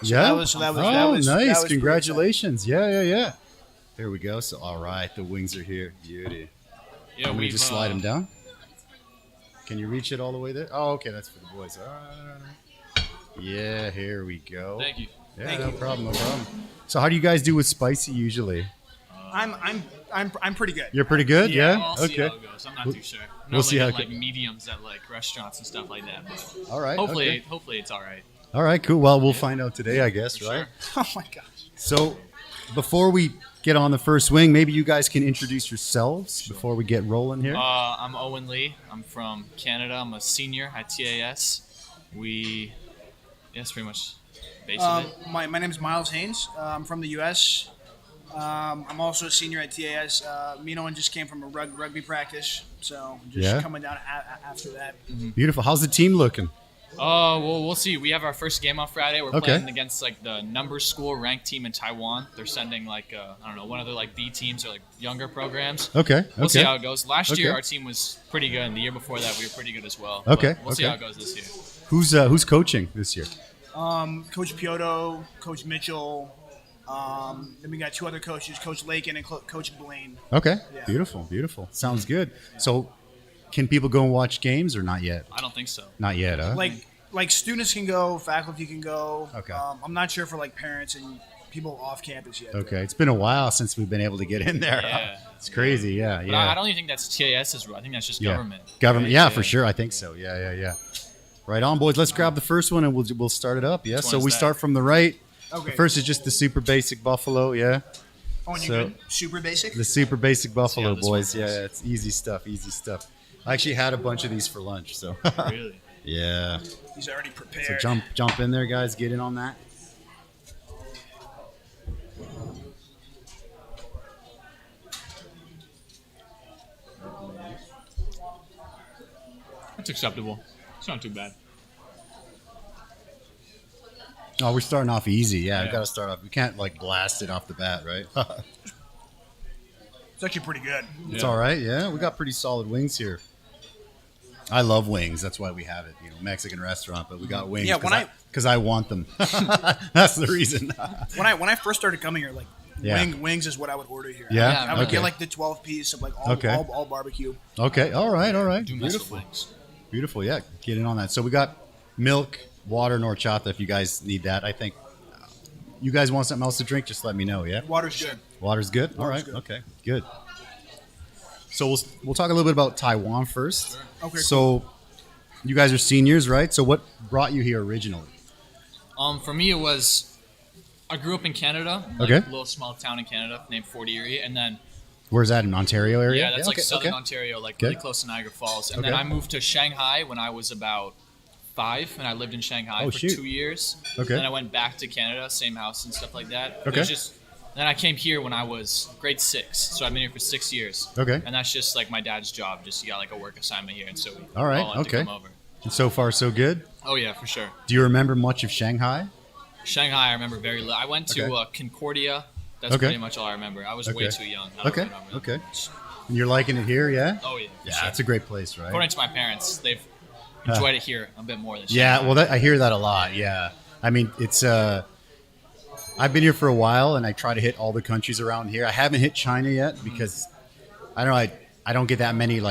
Yeah. So that was nice. Congratulations. Yeah. There we go. So, all right. The wings are here. Beauty. Yeah, we just slide them down. Can you reach it all the way there? Oh, okay. That's for the boys. All right. Yeah, here we go. Thank you. Yeah, no problem. So how do you guys do with spicy usually? I'm pretty good. You're pretty good? Yeah? I'll see how it goes. I'm not too sure. We'll see how like mediums at like restaurants and stuff like that. But all right. Hopefully it's all right. All right, cool. Well, we'll find out today, I guess, right? Sure. Oh my gosh. So before we get on the first wing, maybe you guys can introduce yourselves before we get rolling here. I'm Owen Lee. I'm from Canada. I'm a senior at TAS. That's pretty much basically it. My name is Miles Haynes. I'm from the U.S. I'm also a senior at TAS. Me and Owen just came from a rugby practice, so just coming down after that. Mm-hmm. Beautiful. How's the team looking? Well, we'll see. We have our first game on Friday. We're playing against like the number school ranked team in Taiwan. They're sending like I don't know, one of their like B teams or like younger programs. Okay. We'll see how it goes. Last year our team was pretty good, and the year before that we were pretty good as well. Okay. We'll see how it goes this year. Who's coaching this year? Coach Piotto, Coach Mitchell. Then we got two other coaches, Coach Lakin and Coach Blaine. Okay. Yeah. Beautiful. Sounds good. So, can people go and watch games or not yet? I don't think so. Not yet, huh? Like students can go, faculty can go. Okay. I'm not sure for like parents and people off campus yet. Okay. It's been a while since we've been able to get in there. Yeah. It's crazy. Yeah. But I don't even think that's TAS's rule. I think that's just government. Government. Yeah, for sure. I think so. Yeah. Right on, boys. Let's grab the first one and we'll start it up. Yeah. So we start from the right. Okay. The first is just the super basic buffalo. Yeah. Oh, and you're good? Super basic? The super basic buffalo, boys. Yeah, it's easy stuff. I actually had a bunch of these for lunch. So. Really? Yeah. He's already prepared. So jump in there, guys. Get in on that. That's acceptable. It's not too bad. Oh, we're starting off easy. Yeah, we got to start off. We can't like blast it off the bat, right? It's actually pretty good. It's all right. Yeah, we got pretty solid wings here. I love wings. That's why we have it. Mexican restaurant, but we got wings. Yeah, because I want them. That's the reason. When I first started coming here, like wings is what I would order here. Yeah, I would get like the 12 piece of like all barbecue. Okay, all right. Do Beautiful. Wings. Beautiful. Yeah, get in on that. So we got milk, water, and horchata. If you guys need that, I think. You guys want something else to drink? Just let me know. Yeah. Water's good. Water's good. All right. Good. Okay. Good. So we'll talk a little bit about Taiwan first. Sure. Okay. So you guys are seniors, right? So what brought you here originally? For me, it was I grew up in Canada, a little small town in Canada named Fort Erie, and then where's that in Ontario area? Yeah, that's southern Ontario, really close to Niagara Falls. And then I moved to Shanghai when I was about 5, and I lived in Shanghai for 2 years. Okay. Then I went back to Canada, same house and stuff like that. Okay. Then I came here when I was grade 6, so I've been here for 6 years. Okay. And that's just like my dad's job. Just he got like a work assignment here, and so we all had to come over. And so far, so good? Oh yeah, for sure. Do you remember much of Shanghai? Shanghai, I remember very little. I went to Concordia. That's pretty much all I remember. I was way too young. I don't remember Okay. And you're liking it here, yeah? Oh yeah. Yeah, it's a great place, right? According to my parents, they've enjoyed it here a bit more than Shanghai. Yeah, well, I hear that a lot. Yeah, I mean, it's. I've been here for a while, and I try to hit all the countries around here. I haven't hit China yet because I don't know. I don't get that many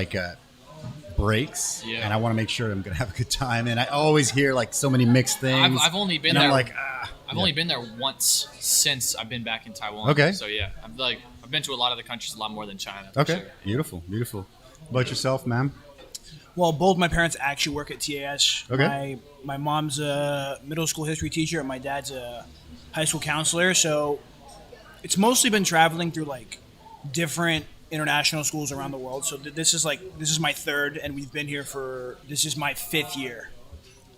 breaks, and I want to make sure I'm gonna have a good time. And I always hear so many mixed things. I've only been there. I've only been there once since I've been back in Taiwan. Okay. So yeah, I've been to a lot of the countries, a lot more than China. Okay. Sure. Beautiful. How about yourself, ma'am? Well, both my parents actually work at TAS. Okay. My mom's a middle school history teacher, and my dad's a high school counselor. So it's mostly been traveling through different international schools around the world. So this is my 3rd, and we've been here this is my 5th year.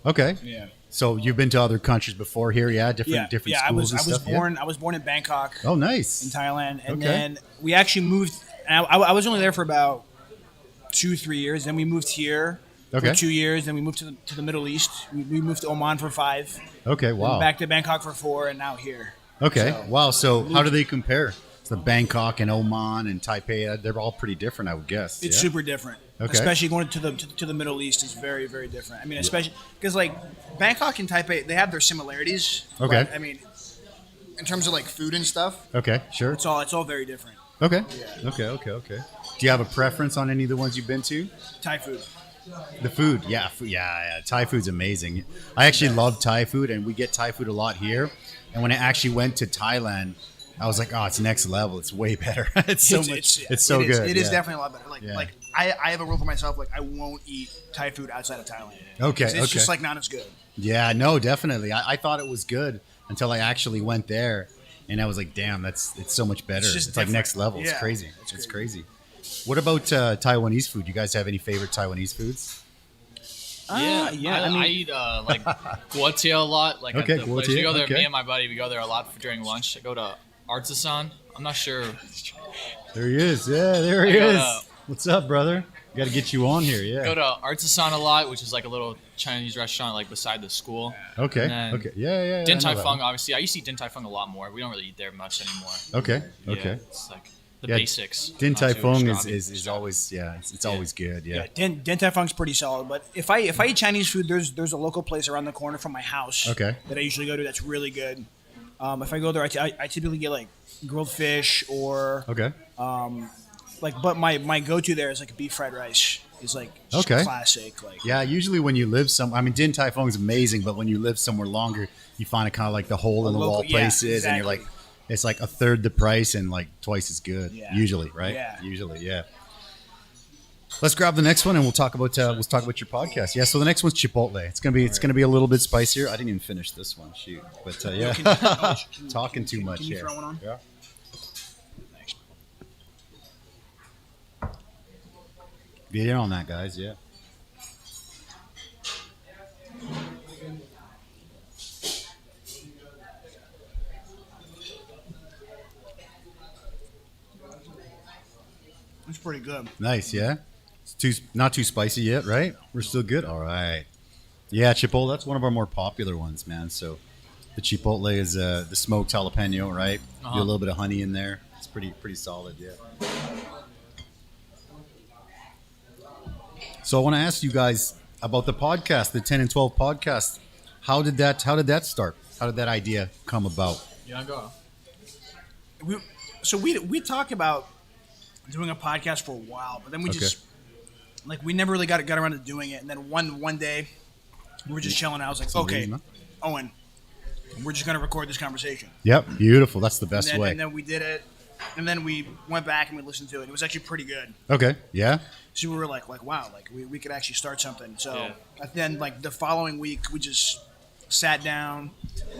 Okay. Yeah. So you've been to other countries before here, different schools and stuff. I was born in Bangkok. Oh, nice. In Thailand, and then we actually moved. And I was only there for about 2-3 years. Then we moved here for 2 years. Then we moved to the Middle East. We moved to Oman for 5. Okay, wow. Back to Bangkok for 4, and now here. Okay, wow. So how do they compare? So Bangkok and Oman and Taipei, they're all pretty different, I would guess. It's super different. Okay. Especially going to the Middle East is very, very different. I mean, especially because like Bangkok and Taipei, they have their similarities. Okay. But, I mean, in terms of like food and stuff, Okay, sure. it's all very different. Okay. Yeah. Okay. Do you have a preference on any of the ones you've been to? Thai food. The food, yeah. Thai food's amazing. I actually love Thai food, and we get Thai food a lot here. And when I actually went to Thailand, I was like, oh, it's next level. It's way better. It's so good. It is definitely a lot better. Like I have a rule for myself. Like I won't eat Thai food outside of Thailand. Okay. It's just like not as good. Yeah, no, definitely. I thought it was good until I actually went there, and I was like, damn, it's so much better. It's like next level. It's crazy. It's crazy. What about Taiwanese food? You guys have any favorite Taiwanese foods? I eat like guotie a lot. Like at the place we go there, me and my buddy, we go there a lot during lunch. I go to Artisan. I'm not sure. There he is. Yeah, there he is. What's up, brother? Got to get you on here. Yeah. Go to Artisan a lot, which is like a little Chinese restaurant like beside the school. Okay. Yeah. Din Tai Fung, obviously. I used to eat Din Tai Fung a lot more. We don't really eat there much anymore. Okay. Yeah, it's like the basics. Din Tai Fung is always it's always good. Yeah. Din Tai Fung's pretty solid. But if I eat Chinese food, there's a local place around the corner from my house. Okay. That I usually go to that's really good. If I go there, I typically get like grilled fish or but my go-to there is like beef fried rice. Is like just classic. Like usually when you live Din Tai Fung is amazing, but when you live somewhere longer, you find it kind of like the hole in the wall places, and you're like, it's like a third the price and like twice as good. Yeah. Usually, right? Yeah. Usually, yeah. Let's grab the next one and we'll talk about your podcast. Yeah. So the next one's Chipotle. It's gonna be a little bit spicier. I didn't even finish this one. Shoot. But yeah. Talking too much here. Can you throw one on? Yeah. Get in on that, guys. Yeah. It's pretty good. Nice, yeah. It's not too spicy yet, right? We're still good. All right. Yeah, Chipotle. That's one of our more popular ones, man. So the Chipotle is the smoked jalapeno, right? Do a little bit of honey in there. It's pretty solid, yeah. So I want to ask you guys about the podcast, the 10 and 12 podcast. How did that start? How did that idea come about? Yeah, go. We talked about doing a podcast for a while, but then we just we never really got around to doing it. And then one day we were just chilling. I was like, okay, Owen, we're just gonna record this conversation. Yep, beautiful. That's the best way. And then we did it. And then we went back and we listened to it. It was actually pretty good. Okay. Yeah. So we were like wow, like we could actually start something. So then like the following week we just sat down.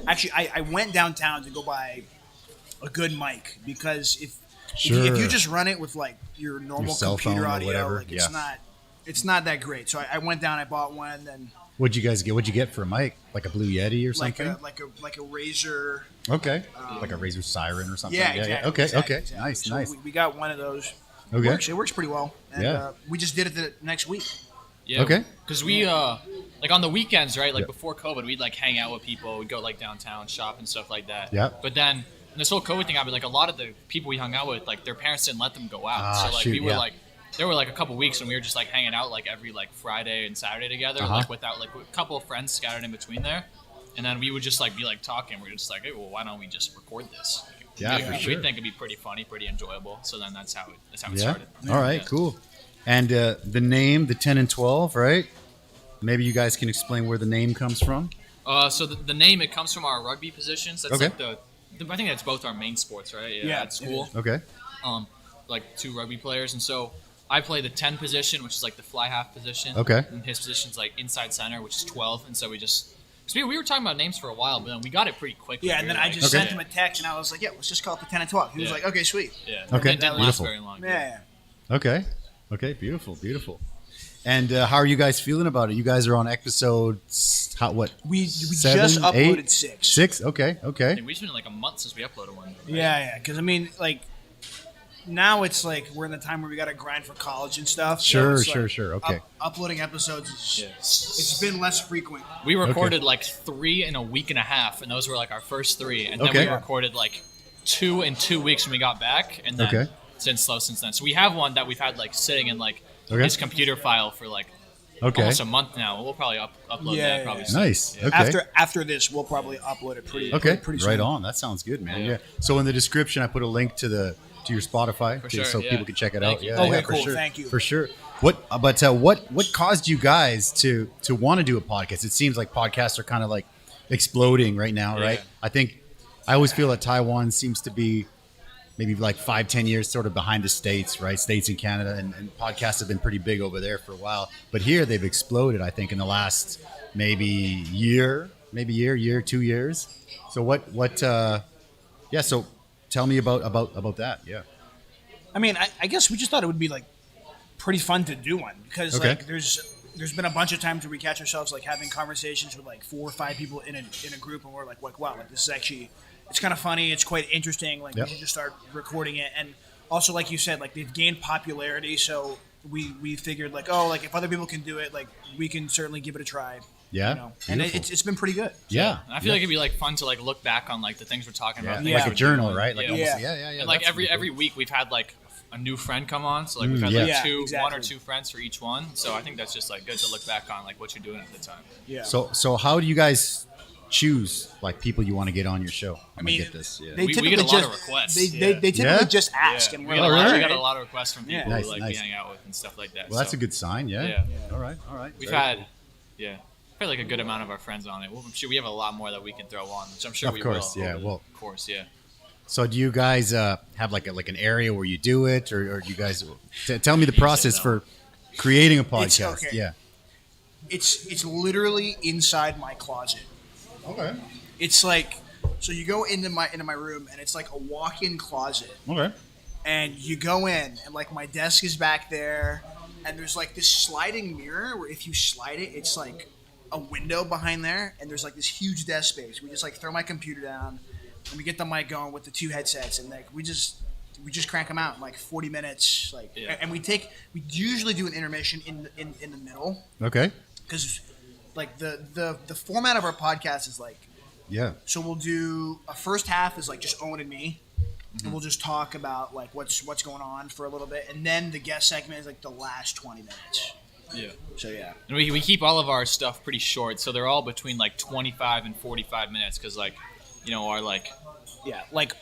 Actually, I went downtown to go buy a good mic because if you just run it with like your normal computer audio, like it's not that great. So I went down, I bought one, and what'd you guys get? What'd you get for a mic? Like a Blue Yeti or something? Like a Razer. Okay. Like a Razer Siren or something. Yeah, exactly. Okay. Exactly. Nice, so nice. We got one of those. Okay. It works pretty well. And we just did it the next week. Yeah. Okay. Because we like on the weekends, right? Like before COVID, we'd like hang out with people. We'd go like downtown, shop and stuff like that. Yeah. But then when this whole COVID thing happened, like a lot of the people we hung out with, like their parents didn't let them go out. So like we were like, there were like a couple weeks when we were just like hanging out like every like Friday and Saturday together, like without like a couple of friends scattered in between there. And then we would just like be like talking. We were just like, hey, well, why don't we just record this? Yeah, we sure. think it'd be pretty funny, pretty enjoyable. So then that's how it started. All right, cool. And the name, the 10 and 12, right? Maybe you guys can explain where the name comes from. So the name, it comes from our rugby positions. That's like I think that's both our main sports, right? Yeah, at school. Okay. Like 2 rugby players, and so I play the 10 position, which is like the fly half position. Okay. And his position's like inside center, which is 12, and so we just. So we were talking about names for a while, but then we got it pretty quickly. Yeah, and then I just sent him a text, and I was like, yeah, let's just call it the 10 and 12. He was like, okay, sweet. Yeah. Okay, it didn't last very long. Yeah. Okay, beautiful. And how are you guys feeling about it? You guys are on episode, We 7, just 8? uploaded 6. 6? Okay. I think we've been like a month since we uploaded one. Right? Yeah, because I mean, like, now it's like we're in the time where we got to grind for college and stuff. Sure. So Okay. Uploading episodes it's been less frequent. We recorded like 3 in a week and a half, and those were like our first 3. And then we recorded like 2 in 2 weeks when we got back, and then since then. So we have one that we've had like sitting in like his computer file for like almost a month now. We'll probably upload that probably soon. Nice. Yeah. Okay. After this, we'll probably upload it pretty soon. Right on. That sounds good, man. Yeah. So in the description, I put a link to your Spotify so people can check it out. Yeah. Okay, for cool. sure. Thank you. For sure. What caused you guys to want to do a podcast? It seems like podcasts are kind of like exploding right now, right? I always feel that Taiwan seems to be maybe like 5-10 years sort of behind the States, right? States and Canada, and podcasts have been pretty big over there for a while. But here they've exploded, I think, in the last maybe 2 years. So so tell me about that. Yeah. I mean, I guess we just thought it would be like pretty fun to do one because like there's been a bunch of times where we catch ourselves like having conversations with like 4 or 5 people in a group, and we're like wow, like this is actually, it's kind of funny, it's quite interesting, like we should just start recording it. And also, like you said, like they've gained popularity, so we figured like, oh, like if other people can do it, like we can certainly give it a try. Yeah, you know? And it's been pretty good. Yeah, and I feel like it'd be like fun to like look back on like the things we're talking about. Like a journal, right? Like And like every week we've had like a new friend come on, so like we've had like 1 or 2 friends for each one. So I think that's just like good to look back on like what you're doing at the time. Yeah. So how do you guys choose like people you want to get on your show? I mean, get this. Yeah. We get a lot of requests. They typically just ask, and we got a lot of requests from people who like we hang out with and stuff like that. Well, that's a good sign. Yeah. All right. We've had like a good amount of our friends on it. I'm sure we have a lot more that we can throw on, which I'm sure we will. Of course. So do you guys have like an area where you do it, or do you guys tell me the process for creating a podcast? It's literally inside my closet. Okay. It's like, so you go into my room, and it's like a walk-in closet. Okay. And you go in, and like my desk is back there, and there's like this sliding mirror where if you slide it, it's like a window behind there, and there's like this huge desk space. We just like throw my computer down, and we get the mic going with the 2 headsets, and like we just crank them out in like 40 minutes, and we usually do an intermission in the middle. Okay. Because like the format of our podcast is like, so we'll do a first half is like just Owen and me, and we'll just talk about like what's going on for a little bit, and then the guest segment is like the last 20 minutes. Yeah. So and we keep all of our stuff pretty short, so they're all between like 25 and 45 minutes, because like, you know, our like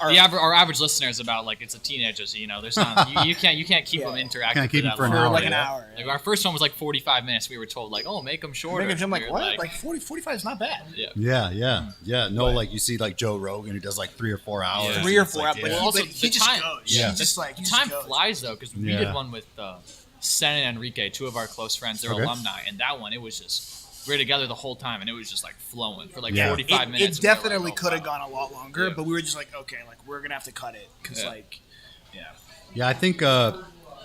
our average listener is about like, it's a teenager, so you know there's not you can't keep them interactive. Can't keep them for an hour. Like our first one was like 45 minutes. We were told like, oh, make them shorter. I'm like, what? Like 45 is not bad. Yeah. No, like you see like Joe Rogan who does like 3 or 4 hours. 3 or 4 hours. But also he just goes. Yeah. He just like, time flies though, because we did one with Sen and Enrique, 2 of our close friends. They're alumni, and that one, it was just, we were together the whole time, and it was just like flowing for like 45 minutes. It definitely could have gone a lot longer, but we were just like, okay, like we're gonna have to cut it because I think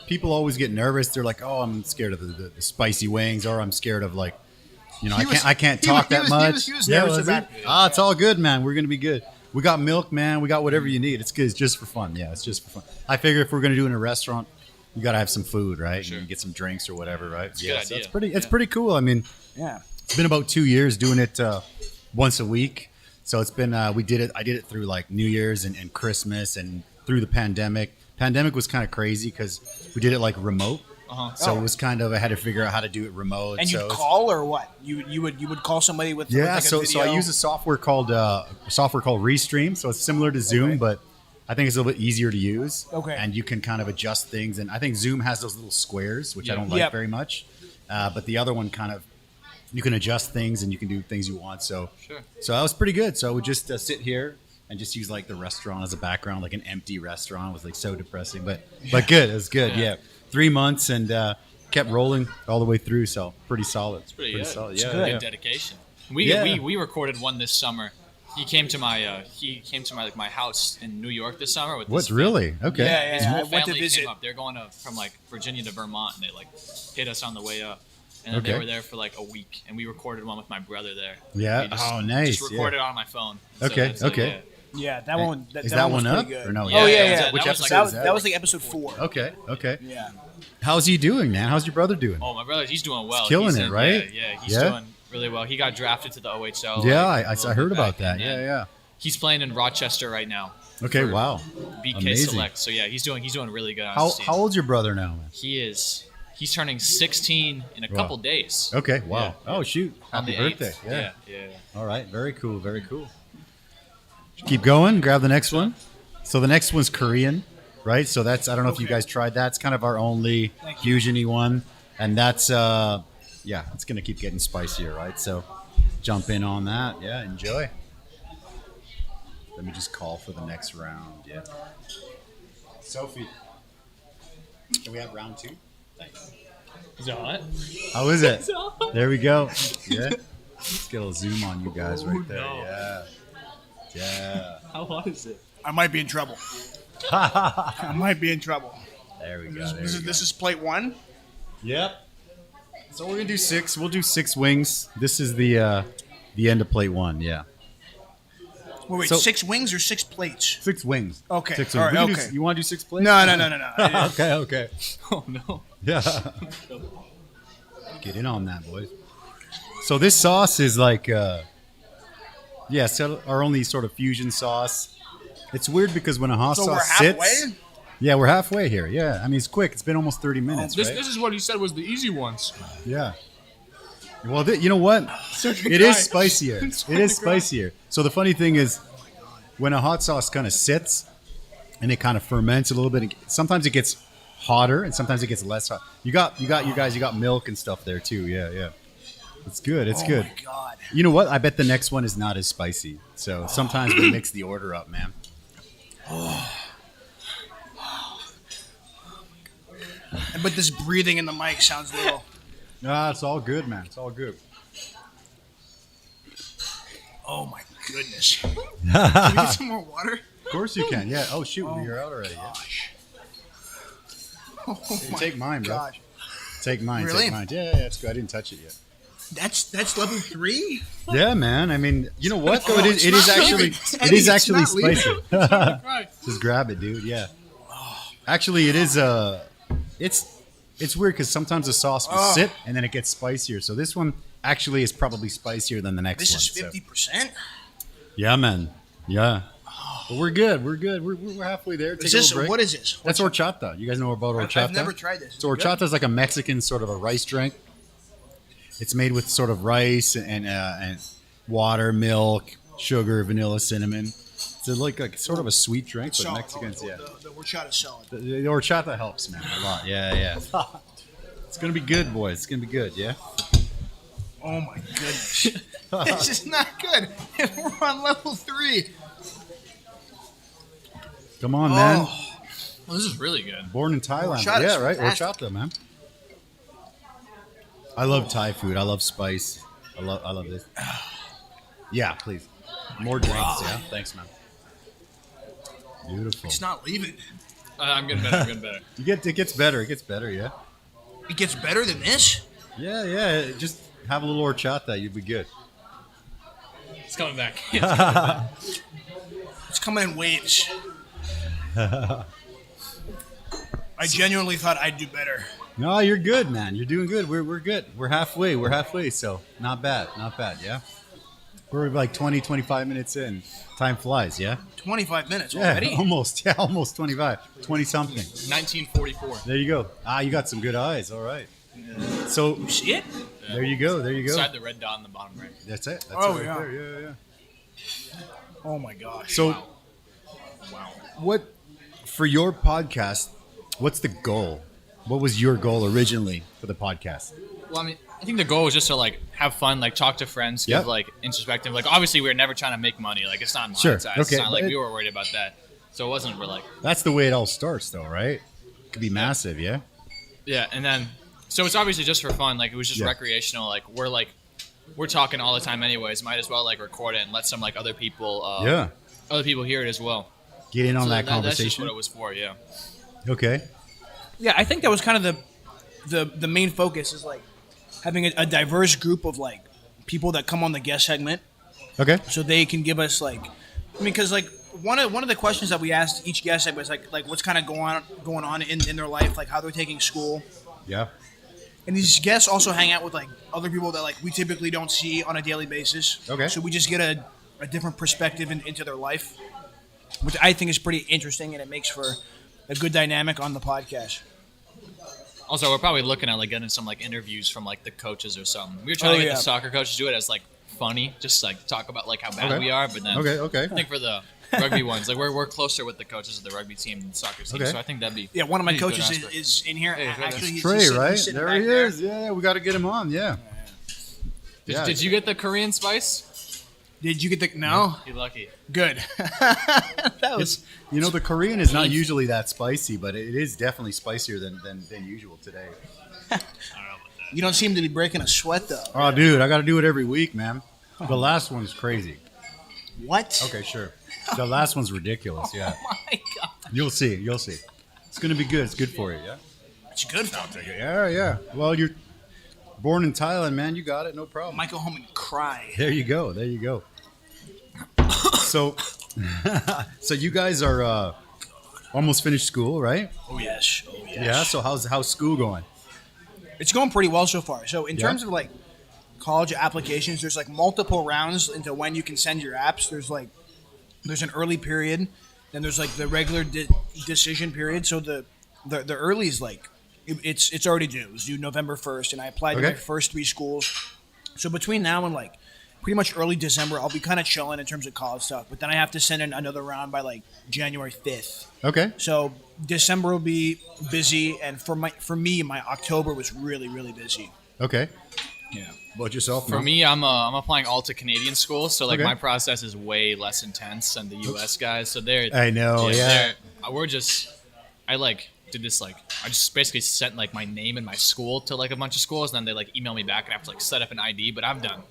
people always get nervous. They're like, oh, I'm scared of the spicy wings, or I'm scared of like, you know, I can't talk that much. He was nervous about it. It's all good, man. We're gonna be good. We got milk, man. We got whatever you need. It's good. It's just for fun. Yeah, it's just for fun. I figure if we're gonna do it in a restaurant, you gotta have some food, right? Sure. And get some drinks or whatever, right? It's a good idea. It's pretty cool. I mean, it's been about 2 years doing it once a week. So it's been I did it through like New Year's and Christmas, and through the pandemic. Pandemic was kind of crazy because we did it like remote. So it was kind of, I had to figure out how to do it remote. And you'd call, or what? You would call somebody with like a video? So I use a software called Restream. So it's similar to Zoom, but I think it's a little bit easier to use. Okay. And you can kind of adjust things. And I think Zoom has those little squares, which I don't like very much. But the other one kind of, you can adjust things and you can do things you want. So that was pretty good. So I would just sit here and just use like the restaurant as a background, like an empty restaurant. It was like so depressing, but good. It was good. Yeah. 3 months and kept rolling all the way through. So pretty solid. It's pretty good. Solid. It's good dedication. We recorded one this summer. He came to my my house in New York this summer with What's really? Okay. Yeah. His whole I went to family visit. came up. They're going from like Virginia to Vermont, and they like hit us on the way up. And then they were there for like a week, and we recorded one with my brother there. Yeah. Nice. Just recorded on my phone. Okay. So okay. Yeah, that one. Is that one up good. or no? Yeah. Which episode is that? That was like episode 4. Okay. Yeah. How's he doing, man? How's your brother doing? Oh, my brother, he's doing well. He's killing it, right? Yeah, he's doing really well. He got drafted to the OHL. Yeah, I heard about that. Yeah. He's playing in Rochester right now. Okay, wow. BK Amazing. Select. So yeah, he's doing really good on How his team. old's your brother now, man? He's turning 16 in a couple days. Okay, wow. Yeah. Oh, shoot. On Happy the 8th. birthday. Yeah. Yeah. All right, very cool, very cool. Keep going, grab the next one. So the next one's Korean, right? So that's, I don't know if you guys tried that. It's kind of our only fusion-y one. And that's, it's going to keep getting spicier, right? So jump in on that. Yeah, enjoy. Let me just call for the next round. Yeah. Sophie. Can we have round 2? Thanks. Is it hot? How is it? There we go. Yeah. Let's get a little zoom on you guys right there. No. Yeah. Yeah. How hot is it? I might be in trouble. I might be in trouble. There we go. This is plate 1? Yep. So we're gonna do 6. We'll do 6 wings. This is the end of plate 1. Yeah. Wait, So- 6 wings or 6 plates? 6 wings. Okay. 6 All wings. right, We can okay. you want to do 6 plates? No. Okay. Oh no. Yeah. Get in on that, boys. So this sauce is like, so our only sort of fusion sauce. It's weird because when a hot So sauce we're halfway? sits, yeah, we're halfway here. Yeah, I mean it's quick. It's been almost 30 minutes. This right? is what he said was the easy ones. Yeah. Well, you know what? It is spicier. It is spicier. So the funny thing is, when a hot sauce kind of sits and it kind of ferments a little bit, sometimes it gets hotter and sometimes it gets less hot. You got you guys. You got milk and stuff there too. Yeah. It's good. It's good. Oh my god. You know what? I bet the next one is not as spicy. So sometimes we mix the order up, man. But this breathing in the mic sounds little. Ah, it's all good, man. It's all good. Oh my goodness. Can we get some more water? Of course you can. Yeah. Oh shoot, you're out already. Yeah. Gosh. Oh my Take mine, bro. gosh. Take mine. Really? Take mine. Yeah, it's good. I didn't touch it yet. That's level 3? Yeah, man. I mean, you know what? Though Oh, it it's is not actually leaving. it is It's actually not leaving. spicy. Just grab it, dude. Yeah. Actually, it is. It's weird because sometimes the sauce will sit and then it gets spicier. So this one actually is probably spicier than the next This one. is so. 50%? Yeah, man. Yeah. But we're good. We're good. We're halfway there. Take Is a this, little break. what is this? That's horchata. You guys know about horchata? I've never tried this. So horchata is like a Mexican sort of a rice drink. It's made with sort of rice and water, milk, sugar, vanilla, cinnamon. It's like a sort of a sweet drink, but Solid. Mexicans, yeah. The horchata solid. The horchata helps, man, a lot. Yeah. It's gonna be good, boys. It's gonna be good, yeah. Oh my goodness. This is not good. We're on level 3. Come on, man. Well, this is really good. Born in Thailand. Horchata's Yeah, right. fantastic. Horchata, man. I love Thai food. I love spice. I love this. Yeah, please. More drinks, yeah. Thanks, man. Beautiful. It's not leaving. I'm getting better. It gets better. It gets better, yeah. It gets better than this? Yeah. Just have a little horchata. You'd be good. It's coming back. It's coming in waves. I genuinely thought I'd do better. No, you're good, man. You're doing good. We're good. We're halfway. So not bad. Yeah. We're like 20, 25 minutes in. Time flies, yeah? 25 minutes Yeah, already? almost 25. 20 something. 1944. There you go. You got some good eyes. All right. So You see it? there you go. Beside the red dot in the bottom right. That's it. That's Oh, it right yeah. there. Yeah. Oh my gosh. So Wow. what, for your podcast, what's the goal? What was your goal originally for the podcast? Well, I mean, I think the goal was just to like have fun, like talk to friends, give Yep. like introspective. Like obviously we were never trying to make money. Like it's not monetized. Sure, It's okay, not like but we were worried about that. So it wasn't. We're like, That's the way it all starts, though, right? It could be massive, yeah? yeah, and then so it's obviously just for fun. Like it was just Yeah. recreational. Like we're talking all the time anyways. Might as well like record it and let some like other people hear it as well. Get in on So that That's just conversation. what it was for. Yeah. Okay. Yeah, I think that was kind of the main focus is like having a diverse group of like people that come on the guest segment Okay. so they can give us like, I mean, because like one of the questions that we asked each guest segment was like what's kind of going on in their life, like how they're taking school. Yeah. And these guests also hang out with like other people that like we typically don't see on a daily basis. Okay. So we just get a different perspective into their life. which I think is pretty interesting, and it makes for a good dynamic on the podcast. Also, we're probably looking at like getting some like interviews from like the coaches or something. We were trying to get the soccer coaches to do it as like funny, just like talk about like how bad we are. But then I think for the rugby ones, like we're closer with the coaches of the rugby team than the soccer team. So I think that'd be one of my coaches is in here. Hey, actually, he's Trey, right? There he is. Yeah, we got to get him on. Yeah. Did you get the Korean spice? Did you get the no? You're lucky. Good. That was. The Korean is not usually that spicy, but it is definitely spicier than usual today. I don't know about that. You don't seem to be breaking a sweat though. Oh, dude, I got to do it every week, man. The last one's crazy. What? Okay, sure. The last one's ridiculous. Yeah. Oh my god. You'll see. It's gonna be good. It's good for you. Yeah. It's good for me. Yeah. Well, you're born in Thailand, man. You got it. No problem. I might go home and cry. There you go. So you guys are almost finished school, right? Oh yes. Yeah. So how's school going? It's going pretty well so far. So in terms of like college applications, there's like multiple rounds into when you can send your apps. There's an early period, then there's like the regular decision period. So the early is like it's already due. It's due November 1st, and I applied to my first 3 schools. So between now and like pretty much early December, I'll be kind of chilling in terms of college stuff. But then I have to send in another round by like January 5th. Okay. So December will be busy, and for me, my October was really, really busy. Okay. Yeah. About yourself? For me, I'm applying all to Canadian schools, so like my process is way less intense than the U.S. guys. So they're I know, I like did this like I just basically sent like my name and my school to like a bunch of schools, and then they like email me back and I have to like set up an ID. But I've done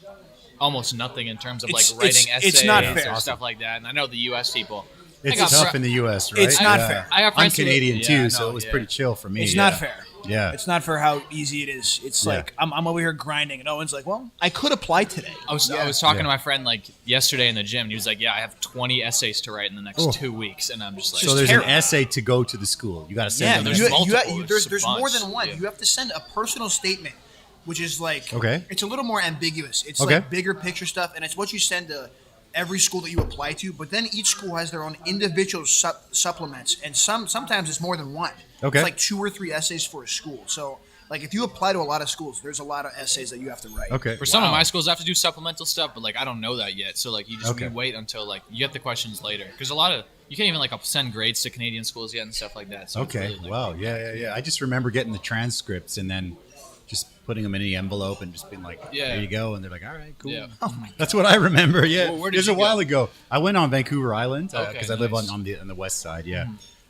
almost nothing in terms of like writing essays or stuff like that. And I know the U.S. people. It's tough in the U.S., right? It's not fair. I'm Canadian too, so it was pretty chill for me. It's not fair. Yeah. It's not for how easy it is. It's like I'm over here grinding, and Owen's like, well, I could apply today. I was talking to my friend like yesterday in the gym, and he was like, yeah, I have 20 essays to write in the next 2 weeks. And I'm just like, so there's an essay to go to the school. You got to send them. There's multiple. There's more than one. You have to send a personal statement, which is like, it's a little more ambiguous. It's like bigger picture stuff, and it's what you send to every school that you apply to, but then each school has their own individual supplements, and sometimes it's more than one. It's like 2 or 3 essays for a school. So like if you apply to a lot of schools, there's a lot of essays that you have to write. For some of my schools, I have to do supplemental stuff, but like I don't know that yet. So like you just you wait until like you get the questions later, because a lot of you can't even like send grades to Canadian schools yet and stuff like that. So really, like, yeah. I just remember getting the transcripts and then just putting them in the envelope and just being like, there you go. And they're like, all right, cool. Yeah. Oh my God. That's what I remember. Yeah. Well, it was a while ago. I went on Vancouver Island because I live on the west side. Yeah.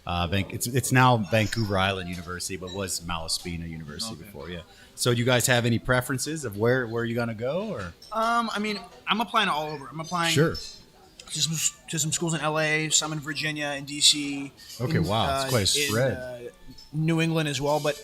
It's now Vancouver Island University, but was Malaspina University before. Yeah. So do you guys have any preferences of where you're going to go? Or? I mean, I'm applying all over. I'm applying to some schools in LA, some in Virginia and DC. Okay. Wow. It's quite a spread. New England as well. But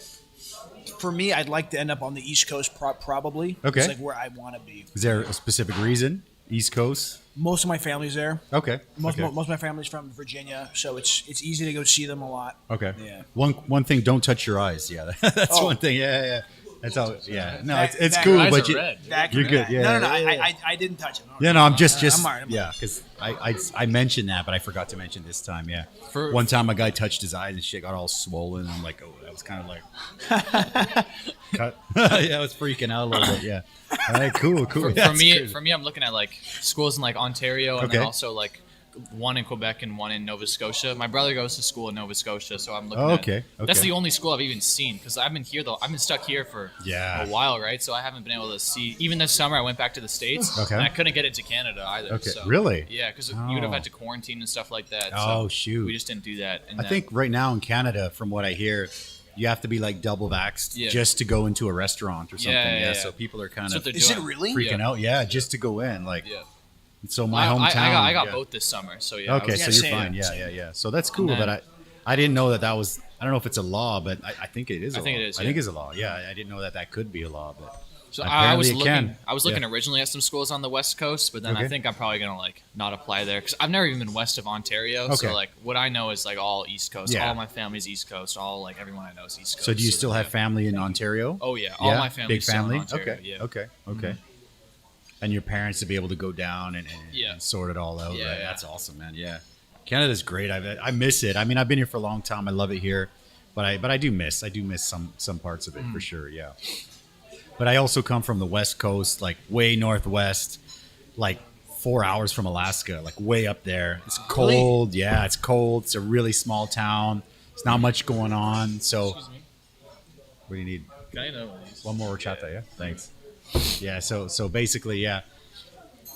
for me, I'd like to end up on the East Coast probably. Okay. It's like where I want to be. Is there a specific reason? East Coast? Most of my family's there. Okay. Most of my family's from Virginia, so it's easy to go see them a lot. Okay. Yeah. One thing, don't touch your eyes. Yeah, that's one thing. Yeah. That's all. Yeah. No, it's cool, but you're good. Yeah. No. I didn't touch it. Yeah. No, I'm just. I'm yeah, because I mentioned that, but I forgot to mention this time. Yeah. One time, a guy touched his eyes and shit got all swollen. I'm like, oh, that was kind of like. Cut. Yeah, I was freaking out a little bit. Yeah. All right. Cool. For me, I'm looking at like schools in like Ontario and then also like one in Quebec and one in Nova Scotia. My brother goes to school in Nova Scotia, so I'm looking at that's the only school I've even seen, because I've been here I've been stuck here for a while, right? So I haven't been able to see. Even this summer, I went back to the States, and I couldn't get into Canada either. Okay, so, really? Yeah, because you would have had to quarantine and stuff like that. Oh, so shoot. We just didn't do that. And I think right now in Canada, from what I hear, you have to be like double vaxxed just to go into a restaurant or something. Yeah. So people are kind of is it really freaking out? Yeah, just to go in. Like, so my hometown. I got both this summer. So yeah. Okay, so you're fine. Yeah. So that's cool. But I didn't know that was. I don't know if it's a law, but I think it is. I think it is. I think it's a law. Yeah, I didn't know that could be a law, but. So I was looking originally at some schools on the West Coast, but then I think I'm probably gonna like not apply there because I've never even been west of Ontario. Okay. So like what I know is like all East Coast. Yeah. All my family's East Coast. All like everyone I know is East Coast. So do you still have family in Ontario? Oh yeah, all my family's big family. Still in Ontario. Okay. Okay. And your parents to be able to go down and sort it all out. Yeah, right? That's awesome, man. Yeah. Canada's great. I miss it. I mean, I've been here for a long time. I love it here, but I do miss some parts of it for sure. Yeah. But I also come from the West Coast, like way northwest, like 4 hours from Alaska, like way up there. It's cold. Yeah, it's cold. It's a really small town. There's not much going on. So, Excuse me. what do you need? Can I know these? One more horchata, yeah? Thanks. Yeah, so basically, yeah.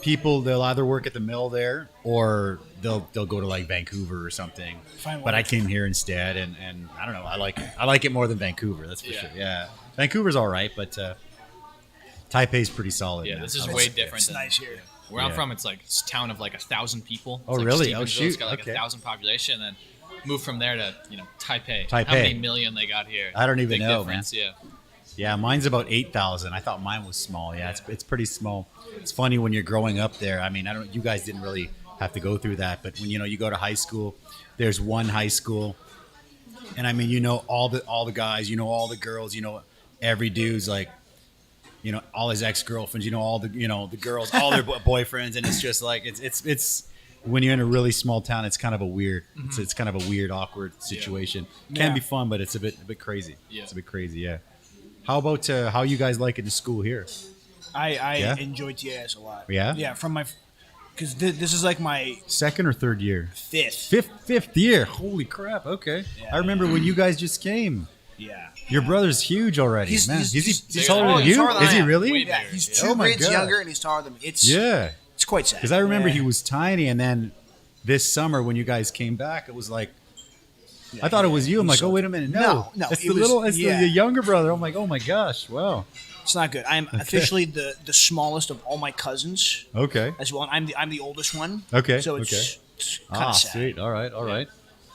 People, they'll either work at the mill there or they'll go to like Vancouver or something. But I came here instead, and I don't know. I like it more than Vancouver. That's for sure. Yeah, Vancouver's all right, but Taipei's pretty solid. Yeah, man. this is way different. It's than, nice here. Where I'm from, it's like a town of like 1,000 people. Oh, It's like really? Oh, Stevensville. shoot. It's got like Okay. 1,000 population, and then move from there to Taipei. Taipei. How many million they got here? I don't even Big know, difference, man. Yeah. Yeah, mine's about 8,000. I thought mine was small. Yeah, it's pretty small. It's funny when you're growing up there. I mean, you guys didn't really have to go through that, but when you go to high school, there's one high school, and I mean, all the guys, all the girls, every dude's like, all his ex-girlfriends, all the the girls, all their boyfriends, and it's just like it's when you're in a really small town, it's kind of a weird, it's kind of a weird, awkward situation. Can be fun, but it's a bit crazy. Yeah. It's a bit crazy. Yeah. How about how you guys like it in school here? I enjoy TAS a lot. Yeah? Yeah, because this is like my Second or third year? fifth. Fifth year. Holy crap. Okay. Yeah. I remember when you guys just came. Yeah. Your brother's huge already. He's- man. he's- Is he's- he taller than he's you? taller than Is I he am. really? Way Yeah, bigger. he's Yeah. 2 Oh my grades God. younger and he's taller than me. Yeah. It's quite sad. Because I remember Yeah. he was tiny, and then this summer when you guys came back, it was like, I thought it was you. I'm like, oh, wait a minute. No. No, It's it was- it's yeah. the younger brother. I'm like, oh my gosh. Wow. It's not good. I'm officially the smallest of all my cousins Okay. as well. And I'm the oldest one. Okay, So it's kind Ah, of sad. sweet. All right.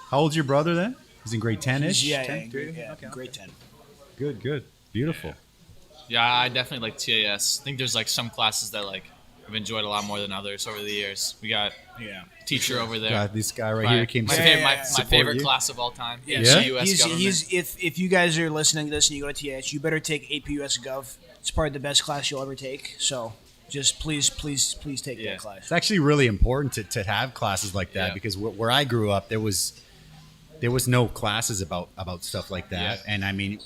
How old's your brother then? He's in grade 10-ish? Yeah, 10? yeah, grade 10. Good. Beautiful. Yeah, I definitely like TAS. I think there's like some classes that like I've enjoyed a lot more than others over the years. We got Yeah. a teacher over there. God, this guy right here came my, to favorite, my support favorite you. class of all time. Yeah. US government. If you guys are listening to this and you go to TAS, you better take AP/US Gov. It's probably the best class you'll ever take. So just please take Yeah. that class. It's actually really important to have classes like that Yeah. because where I grew up, there was no classes about stuff like that. Yeah. And I mean,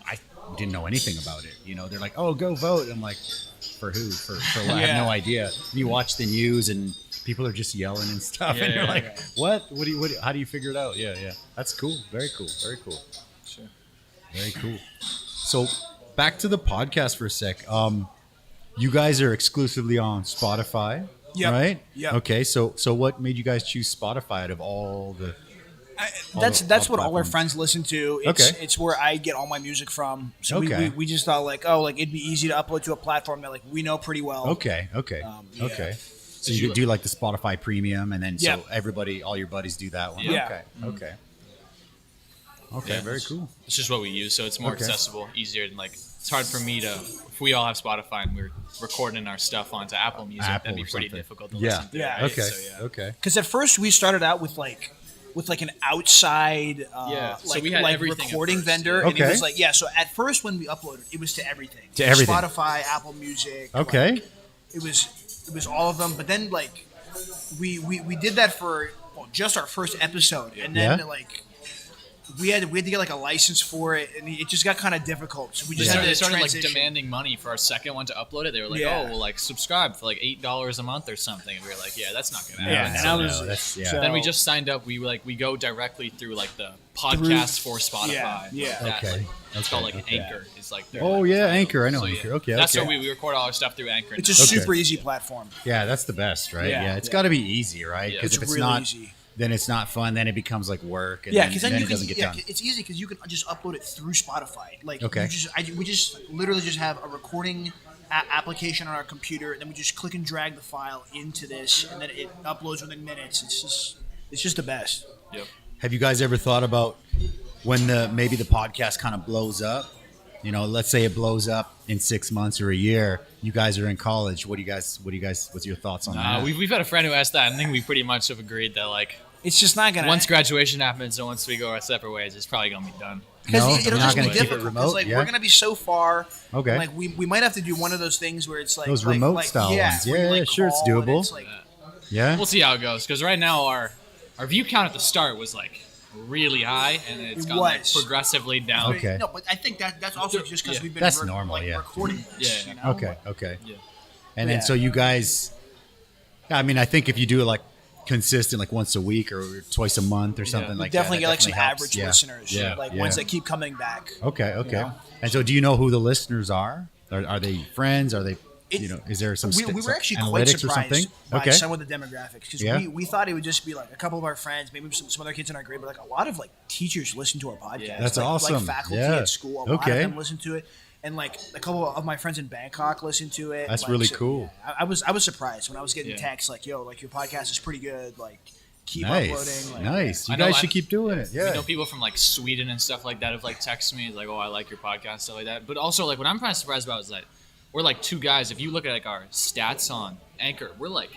I didn't know anything about it. They're like, oh, go vote. I'm like, for who? For what? I have no idea. And you watch the news and people are just yelling and stuff. Yeah, and you're yeah, like, yeah. what? How do you figure it out? Yeah. That's cool. Very cool. Sure. Very cool. So back to the podcast for a sec. You guys are exclusively on Spotify, Yep. right? Yep. Okay. So what made you guys choose Spotify out of all the? That's all what all our platforms. friends listen to. It's where I get all my music from. So Okay. we just thought like it'd be easy to upload to a platform that like we know pretty well. Okay. yeah. Okay. So you do like the Spotify Premium, and then Yeah. so all your buddies do that one. Yeah. Okay. Yeah. Very cool. It's just what we use, so it's more Okay. accessible, easier, and like it's hard for me to. If we all have Spotify and we're recording our stuff onto Apple Music, Apple that'd be or pretty something. difficult to Yeah. listen to. Yeah. right? Okay. So, yeah. Okay. Because at first we started out with an outside Yeah, so like, we had like everything at recording first, vendor, yeah. and it Okay. was like so at first when we uploaded, it was to everything. To everything. Spotify, Apple Music. Okay. like, it was all of them, but then like we did that for just our first episode, and then Yeah. like. We had to get like a license for it, and it just got kind of difficult. So we just had They to started like transition. demanding money for our second one to upload it. They were like, Yeah. "Oh, well, like subscribe for like $8 a month or something." And we were like, "Yeah, that's not gonna Yeah, happen." and So I no, was that's- yeah. so- then we just signed up. We go directly through like the podcast for Spotify. Yeah. That, Okay. like, it's called like Okay. Anchor. It's like their, Oh like, yeah, Anchor. I know so, yeah. Anchor. Okay. That's okay. where we record all our stuff through Anchor. It's a now. super easy platform. Yeah, that's the best, right? Yeah, Yeah, it's yeah. got to be easy, right? Yeah. Because It's if it's really not, easy. then it's not fun. Then it becomes like work. And Yeah, then, because then then you it can. doesn't get Yeah, done. it's easy because you can just upload it through Spotify. Like, Okay. we just literally just have a recording application on our computer, and then we just click and drag the file into this, and then it uploads within minutes. It's just the best. Yep. Have you guys ever thought about when maybe the podcast kind of blows up? Let's say it blows up in 6 months or a year. You guys are in college. What's your thoughts on that? We've had a friend who asked that, and I think we pretty much have agreed that like It's just not gonna once graduation happens and once we go our separate ways, it's probably gonna be done. because No, it'll we're not just be gonna keep it difficult. 'Cause, remote, like yeah. we're gonna be so far. Okay. Like we might have to do one of those things where it's like Those like- remote like, style ones. where you, Yeah, like, sure, it's call and doable. it's like- Yeah. We'll see how it goes because right now our our view count at the start was like really high, and it's gone like progressively down. Okay. No, but I think that's also just because we've been that's normal, recording this. Yeah. You know? Okay. Yeah. And then so you guys, I mean, I think if you do it like consistent, like once a week or twice a month or something like definitely that, get like some helps. average listeners, like ones that keep coming back. Okay. You know? And so, do you know who the listeners are? Are they friends? Are they? Is there some? We were actually some quite analytics or surprised something? by some of the demographics because we thought it would just be like a couple of our friends, maybe some other kids in our grade, but like a lot of like teachers listen to our podcast. Yeah. That's awesome. Like faculty at school, a lot of Okay. them listen to it, and like a couple of my friends in Bangkok listen to it. That's like, really so, cool. Yeah, I was surprised when I was getting texts like, "Yo, like your podcast is pretty good. Like keep Nice. uploading." Like, Nice. You guys should keep doing it. Yeah. We know people from like Sweden and stuff like that have like texted me like, "Oh, I like your podcast," stuff like that. But also like what I'm kind of surprised about is that we're like two guys. If you look at like our stats on Anchor, we're like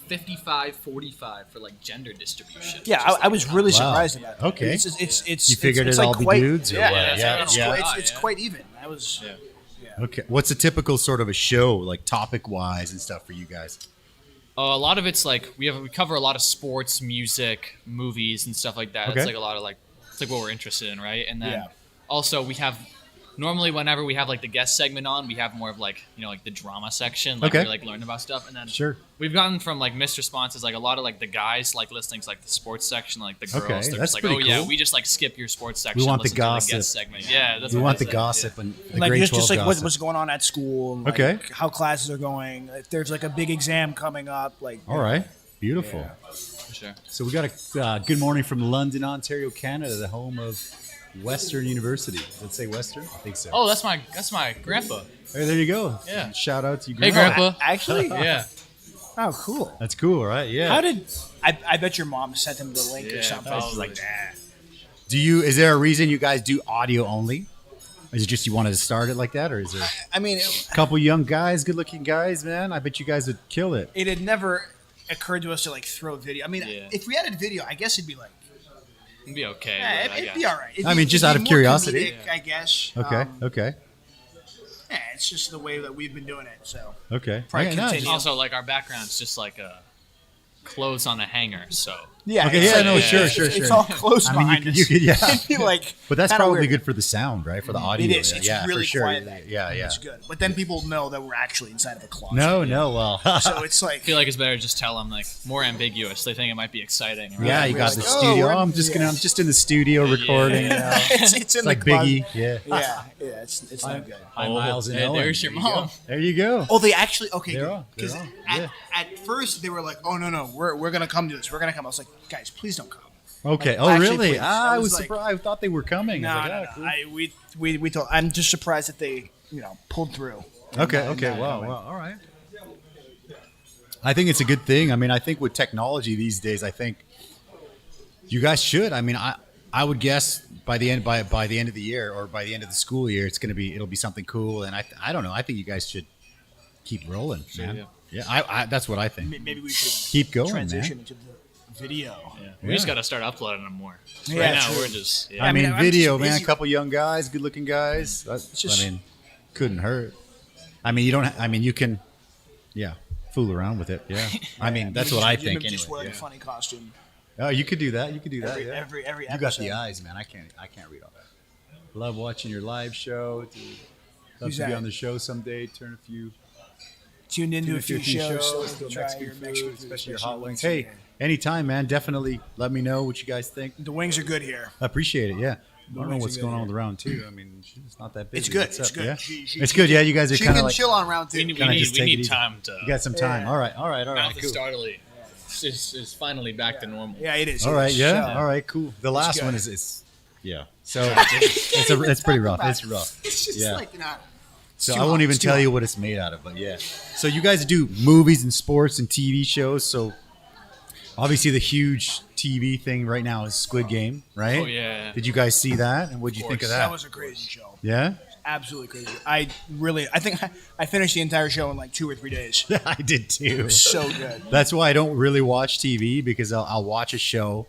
55-45 for like gender distribution. Yeah, I was really surprised about that. Okay. It's You figured it's it'd like all be quite, dudes or Yeah, what? Yeah. It's quite even. That was. Yeah. Okay. What's a typical sort of a show, like topic wise and stuff for you guys? A lot of it's like we cover a lot of sports, music, movies, and stuff like that. Okay. It's like a lot of like it's like what we're interested in, right? And then Yeah. also we have normally whenever we have like the guest segment on, we have more of like like the drama section, like Okay. we like learn about stuff. And then Sure. we've gotten from like missed responses, like a lot of like the guys like listening to like the sports section, like the girls. Okay, They're that's just like, pretty oh yeah, cool. we just like skip your sports section. We want the listen to gossip. guest segment. Yeah, that's We what want they the say. gossip and the Like grade just 12 like gossip. what's going on at school, and, like, Okay. how classes are going. If there's like a big exam coming up, like All right. Beautiful. For sure. So we got a good morning from London, Ontario, Canada, the home of Western University. Let's say Western? I think so. Oh, that's my grandpa. Hey, there you go. Yeah. Shout out to you. Hey, Grandpa. Actually, Yeah. oh, cool. That's cool, right? Yeah. How did I bet your mom sent him the link or something? probably. Like that. Is there a reason you guys do audio only? Is it just you wanted to start it like that, or is there I mean, a couple young guys, good-looking guys, man? I bet you guys would kill it. it had never occurred to us to like throw video. I mean, Yeah. if we added video, I guess it'd be like, It'd be okay. yeah, but I it'd guess. be all right. It'd I mean, be- just it'd out be of more curiosity. comedic, I guess. Okay. Okay. Yeah, it's just the way that we've been doing it. So Okay. Probably Okay, nice. continue. Also, like our background's just like clothes on a hanger, so yeah, Okay, it's yeah, like- no, it's- sure, it's- sure, It's sure. all close I mean, behind you us. could, yeah. It'd be like, But that's kinda probably weird. good for the sound, right? For the audio. It is. It's yeah, really for sure. quiet. Yeah. It's good. But then people know that we're actually inside of a closet. No, well. So it's like, I feel like it's better to just tell them like more ambiguous. They think it might be exciting. Right? Yeah, you got the like, oh, studio. we're- I'm just in the studio recording. You know. it's in It's the like closet. Biggie. Yeah. Yeah, it's not good. Hi, Miles and hey, Owen. there's your There you go. mom. There you go. Oh, they actually okay. They're on. Because They're on. at first they were like, "Oh no, we're gonna come to this. We're gonna come." I was like, "Guys, please don't come." Okay. Like, Oh, actually, really? please. I I was was like- surprised. I thought they were coming. No, I was no, like, no. cool. We told. I'm just surprised that they pulled through. Okay. Wow. All right. I think it's a good thing. I mean, I think with technology these days, I think you guys should. I mean, I would guess by the end of the year or by the end of the school year, it'll be something cool. And I don't know. I think you guys should keep rolling, man. Yeah. I that's what I think. Maybe we should Keep going, transition man. into the video. Yeah. We just got to start uploading them more. Yeah, Right now, true. we're just I mean, I'm video, just man. busy. A couple young guys, good-looking guys. just- I mean, couldn't hurt. I mean, you don't. I mean, you can. Yeah, fool around with it. Yeah. I mean, that's what I think. Just Anyway. wearing a funny costume. Oh, you could do that. You could do that. Every yeah. every You got episode. the eyes, man. I can't read all that. Love watching your live show. Love Who's to be that? on the show someday. Turn a few Tuned into a few shows. to Try Mexican your food, Mexican food, especially your hot wings. yeah. Hey, anytime, man. Definitely let me know what you guys think. The wings are good here. I appreciate it. Yeah. I don't know wings what's are going good on with the round two. I mean, it's not that busy. It's good. What's It's up? good. Yeah? She It's good. Yeah, you guys are She kind can of like chill on round two. we Kinda need just take it need easy. time to. you got some time. Yeah. All right, Mouth cool. is startly. Is finally back to normal. Yeah, it is. All it right, is. yeah. So, All right, cool. The last good. one is yeah. So it's pretty rough. It's rough. It's just Yeah. like not. So too I won't hot. even It's too tell hot. you what it's made out of, but yeah. So you guys do movies and sports and TV shows. So obviously the huge TV thing right now is Squid Game, right? Oh, yeah. Did you guys see that? And what did you think of That that? was a crazy show. Yeah. Absolutely crazy. I think I finished the entire show in like 2 or 3 days. Yeah, I did too. So good. That's why I don't really watch TV because I'll watch a show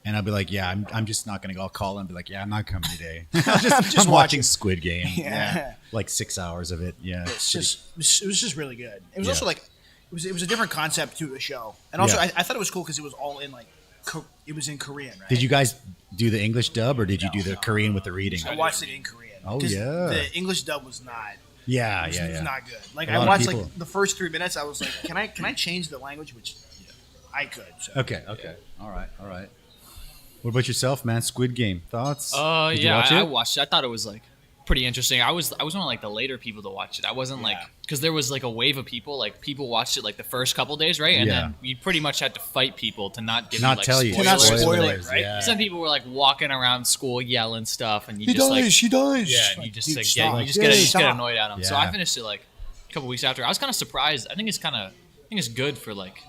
and I'll be like, yeah, I'm just not gonna go. I'll call and be like, yeah, I'm not coming today. I'm watching Squid Game. Yeah. Like 6 hours of it. Yeah. It's just it was just really good. It was Yeah. also like it was a different concept to the show, and also Yeah. I thought it was cool because it was all in like It was in Korean, right? Did you guys do the English dub or did you do the Korean with the reading? I watched it in Korean. Oh, 'Cause yeah. The English dub was not. Yeah, It was not good. Like A I lot of watched people- like the first 3 minutes. I was like, can I change the language? Which I could. So. Okay. All right. What about yourself, man? Squid Game thoughts? Did you Yeah, watch I it? watched it. I thought it was like pretty interesting. I was one of like the later people to watch it. I wasn't like because there was like a wave of people. Like people watched it like the first couple days, right? And Yeah. then you pretty much had to fight people to not give Not you like tell you. spoilers. To not spoil it, right? Yeah. Some people were like walking around school yelling stuff, and you He just dies. like He dies. yeah, and you just Dude, like stop. get you just get Stop. annoyed at them. So Yeah. I finished it like a couple weeks after. I was kind of surprised. I think it's good for like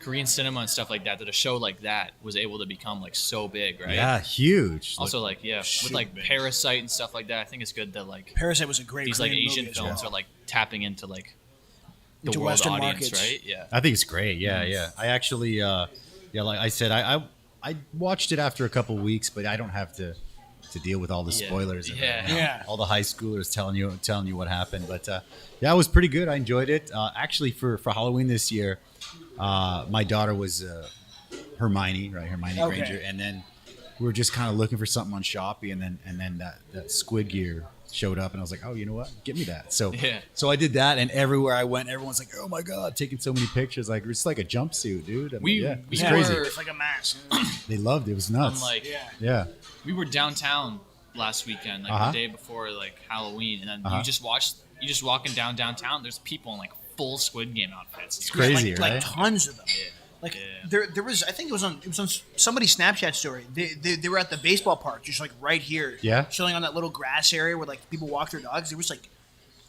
Korean cinema and stuff like that a show like that was able to become like so big, right? Yeah, huge. Also, like with like big. Parasite and stuff like that, I think it's good that like Parasite was a great. these like Korean Asian movie as films well. are like tapping into like the Into world Western audience, markets. right? Yeah. I think it's great. Yeah. I actually, like I said, I watched it after a couple weeks, but I don't have to deal with all the Yeah. spoilers. and, Yeah. Yeah. all the high schoolers telling you what happened. But yeah, it was pretty good. I enjoyed it. Actually, for Halloween this year, my daughter was Hermione, right? Hermione Okay. Granger, and then we were just kind of looking for something on Shopee, and then that Squid Gear showed up, and I was like, oh, you know what? Get me that. So Yeah. so I did that, and everywhere I went, everyone's like, oh my god, taking so many pictures. Like it's like a jumpsuit, dude. I mean, We- yeah, we it's were- crazy. It's like a mask. They loved it. It was nuts. Like yeah. we were downtown last weekend, like Uh-huh. the day before like Halloween, and then Uh-huh. you just walking downtown. There's people in like full Squid Game outfits. It's crazy, like right? tons of them. Like Yeah. there was, I think it was on somebody's Snapchat story. They were at the baseball park, just like right here, Yeah. chilling on that little grass area where like people walk their dogs. There was like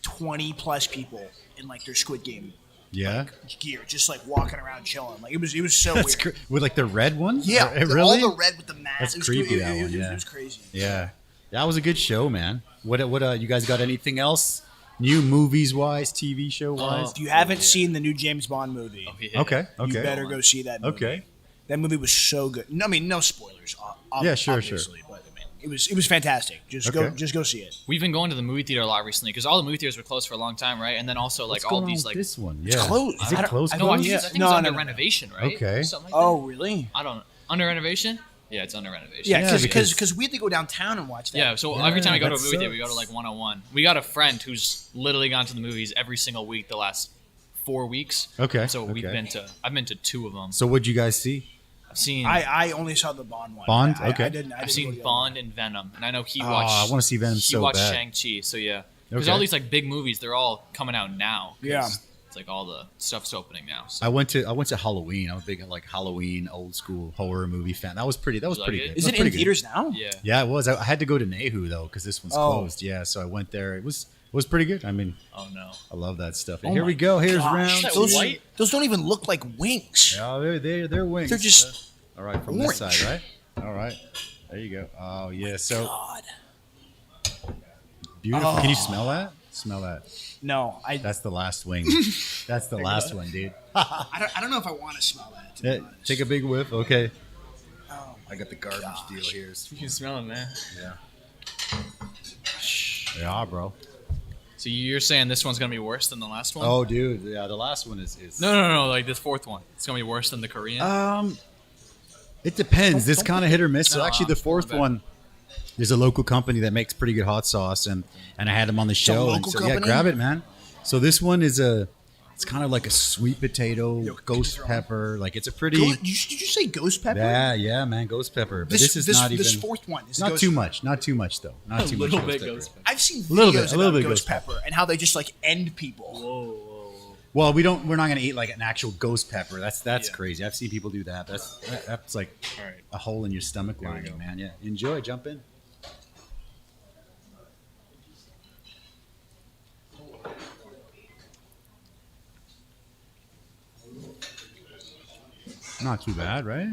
20 plus people in like their Squid Game Yeah. gear, just like walking around chilling. Like it was so That's weird. with like the red one. Yeah, really. all the red with the mask. That's It was creepy, It, that it, one, it, yeah. it was crazy. Yeah, that was a good show, man. What you guys got? Anything else new, movies wise, TV show wise? If you haven't seen the new James Bond movie, Oh, yeah. Okay. you better go see that movie. Okay. That movie was so good. No, I mean, no spoilers. Yeah, sure. obviously, but I mean, it was fantastic. Just go see it. We've been going to the movie theater a lot recently because all the movie theaters were closed for a long time, right? And then also like What's all going on these with like this one. Yeah. It's closed. Is I it don't- closed? I I don't- think closed? it's No, under no. renovation, right? Okay. Something like Oh, really? that. I don't know. Under renovation? Yeah, it's under renovation. Yeah, Yeah, because we had to go downtown and watch that. Yeah, so Yeah, every time we go to a that movie theater, we go to sucks. like 101. We got a friend who's literally gone to the movies every single week the last 4 weeks. Okay, So okay. I've been to 2 of them. So what'd you guys see? I've seen I only saw the Bond one. Bond? I Okay. didn't. I've go seen to the other Bond and Venom, and I know he Oh, watched. I wanna see Venom He so watched bad. Shang-Chi, so yeah. Because Okay. all these like big movies, they're all coming out now. 'cause Yeah. It's like all the stuff's opening now. So. I went to Halloween. I'm a big like Halloween old school horror movie fan. That was pretty. That was You like pretty it? good. Is That it was in pretty good. theaters now? Yeah. Yeah, it was. I had to go to Nehu though because this one's Oh. closed. Yeah, so I went there. It was pretty good. I mean, Oh no. I love that stuff. And Oh here my we go. Here's Gosh, round that two. those, white? those don't even look like wings. Oh, they're wings. They're just all right from orange. this side, right? All right, there you go. Oh yeah, so God. beautiful. Oh. Can you smell that? Smell that. No, That's the last wing. That's the last one, dude. I don't know if I want to smell that. To be Yeah, honest. take a big whiff. Okay. Oh, I got the garbage gosh. deal here. You can smell it, man. Yeah. Yeah, bro. So you're saying this one's gonna be worse than the last one? Oh, dude. Yeah, the last one is. No. Like this 4th one, it's gonna be worse than the Korean. It depends. This kind of hit or miss. So No, actually, the my fourth bad. one, there's a local company that makes pretty good hot sauce, and I had them on the show. And local so, yeah, company? grab it, man. So this one is it's kind of like a sweet potato, Yo, ghost throw 'em. pepper. Like it's a pretty. did you say ghost pepper? Yeah, man, ghost pepper. But this is not even. This fourth one is not ghost too pepper. much. Not too much though. Not too much. little bit pepper. ghost pepper. I've seen A little videos bit- a little about bit ghost ghost pepper and how they just like end people. Whoa. Well, we're not gonna eat like an actual ghost pepper. That's Yeah. crazy. I've seen people do that. That's like All right. a hole in your stomach There we lining, go. man. Yeah, enjoy. Jump in. Not too bad, right?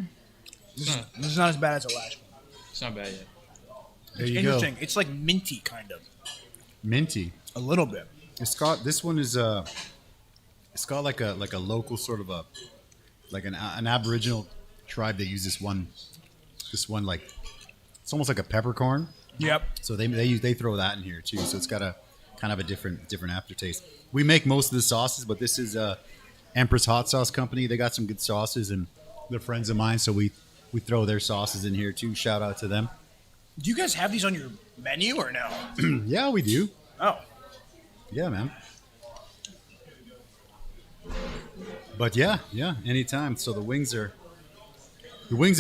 This is not as bad as the last one. It's not bad yet. There It's you interesting. go. It's like minty, kind of. Minty. A little bit. It's got this one is it's got like a local sort of an Aboriginal tribe that uses this one like it's almost like a peppercorn. Yep. So they throw that in here too. So it's got a kind of a different aftertaste. We make most of the sauces, but this is Empress Hot Sauce Company. They got some good sauces and they're friends of mine. So we we throw their sauces in here too. Shout out to them. Do you guys have these on your menu or no? Yeah, we do. Oh. Yeah, man. But yeah, anytime. So the wings have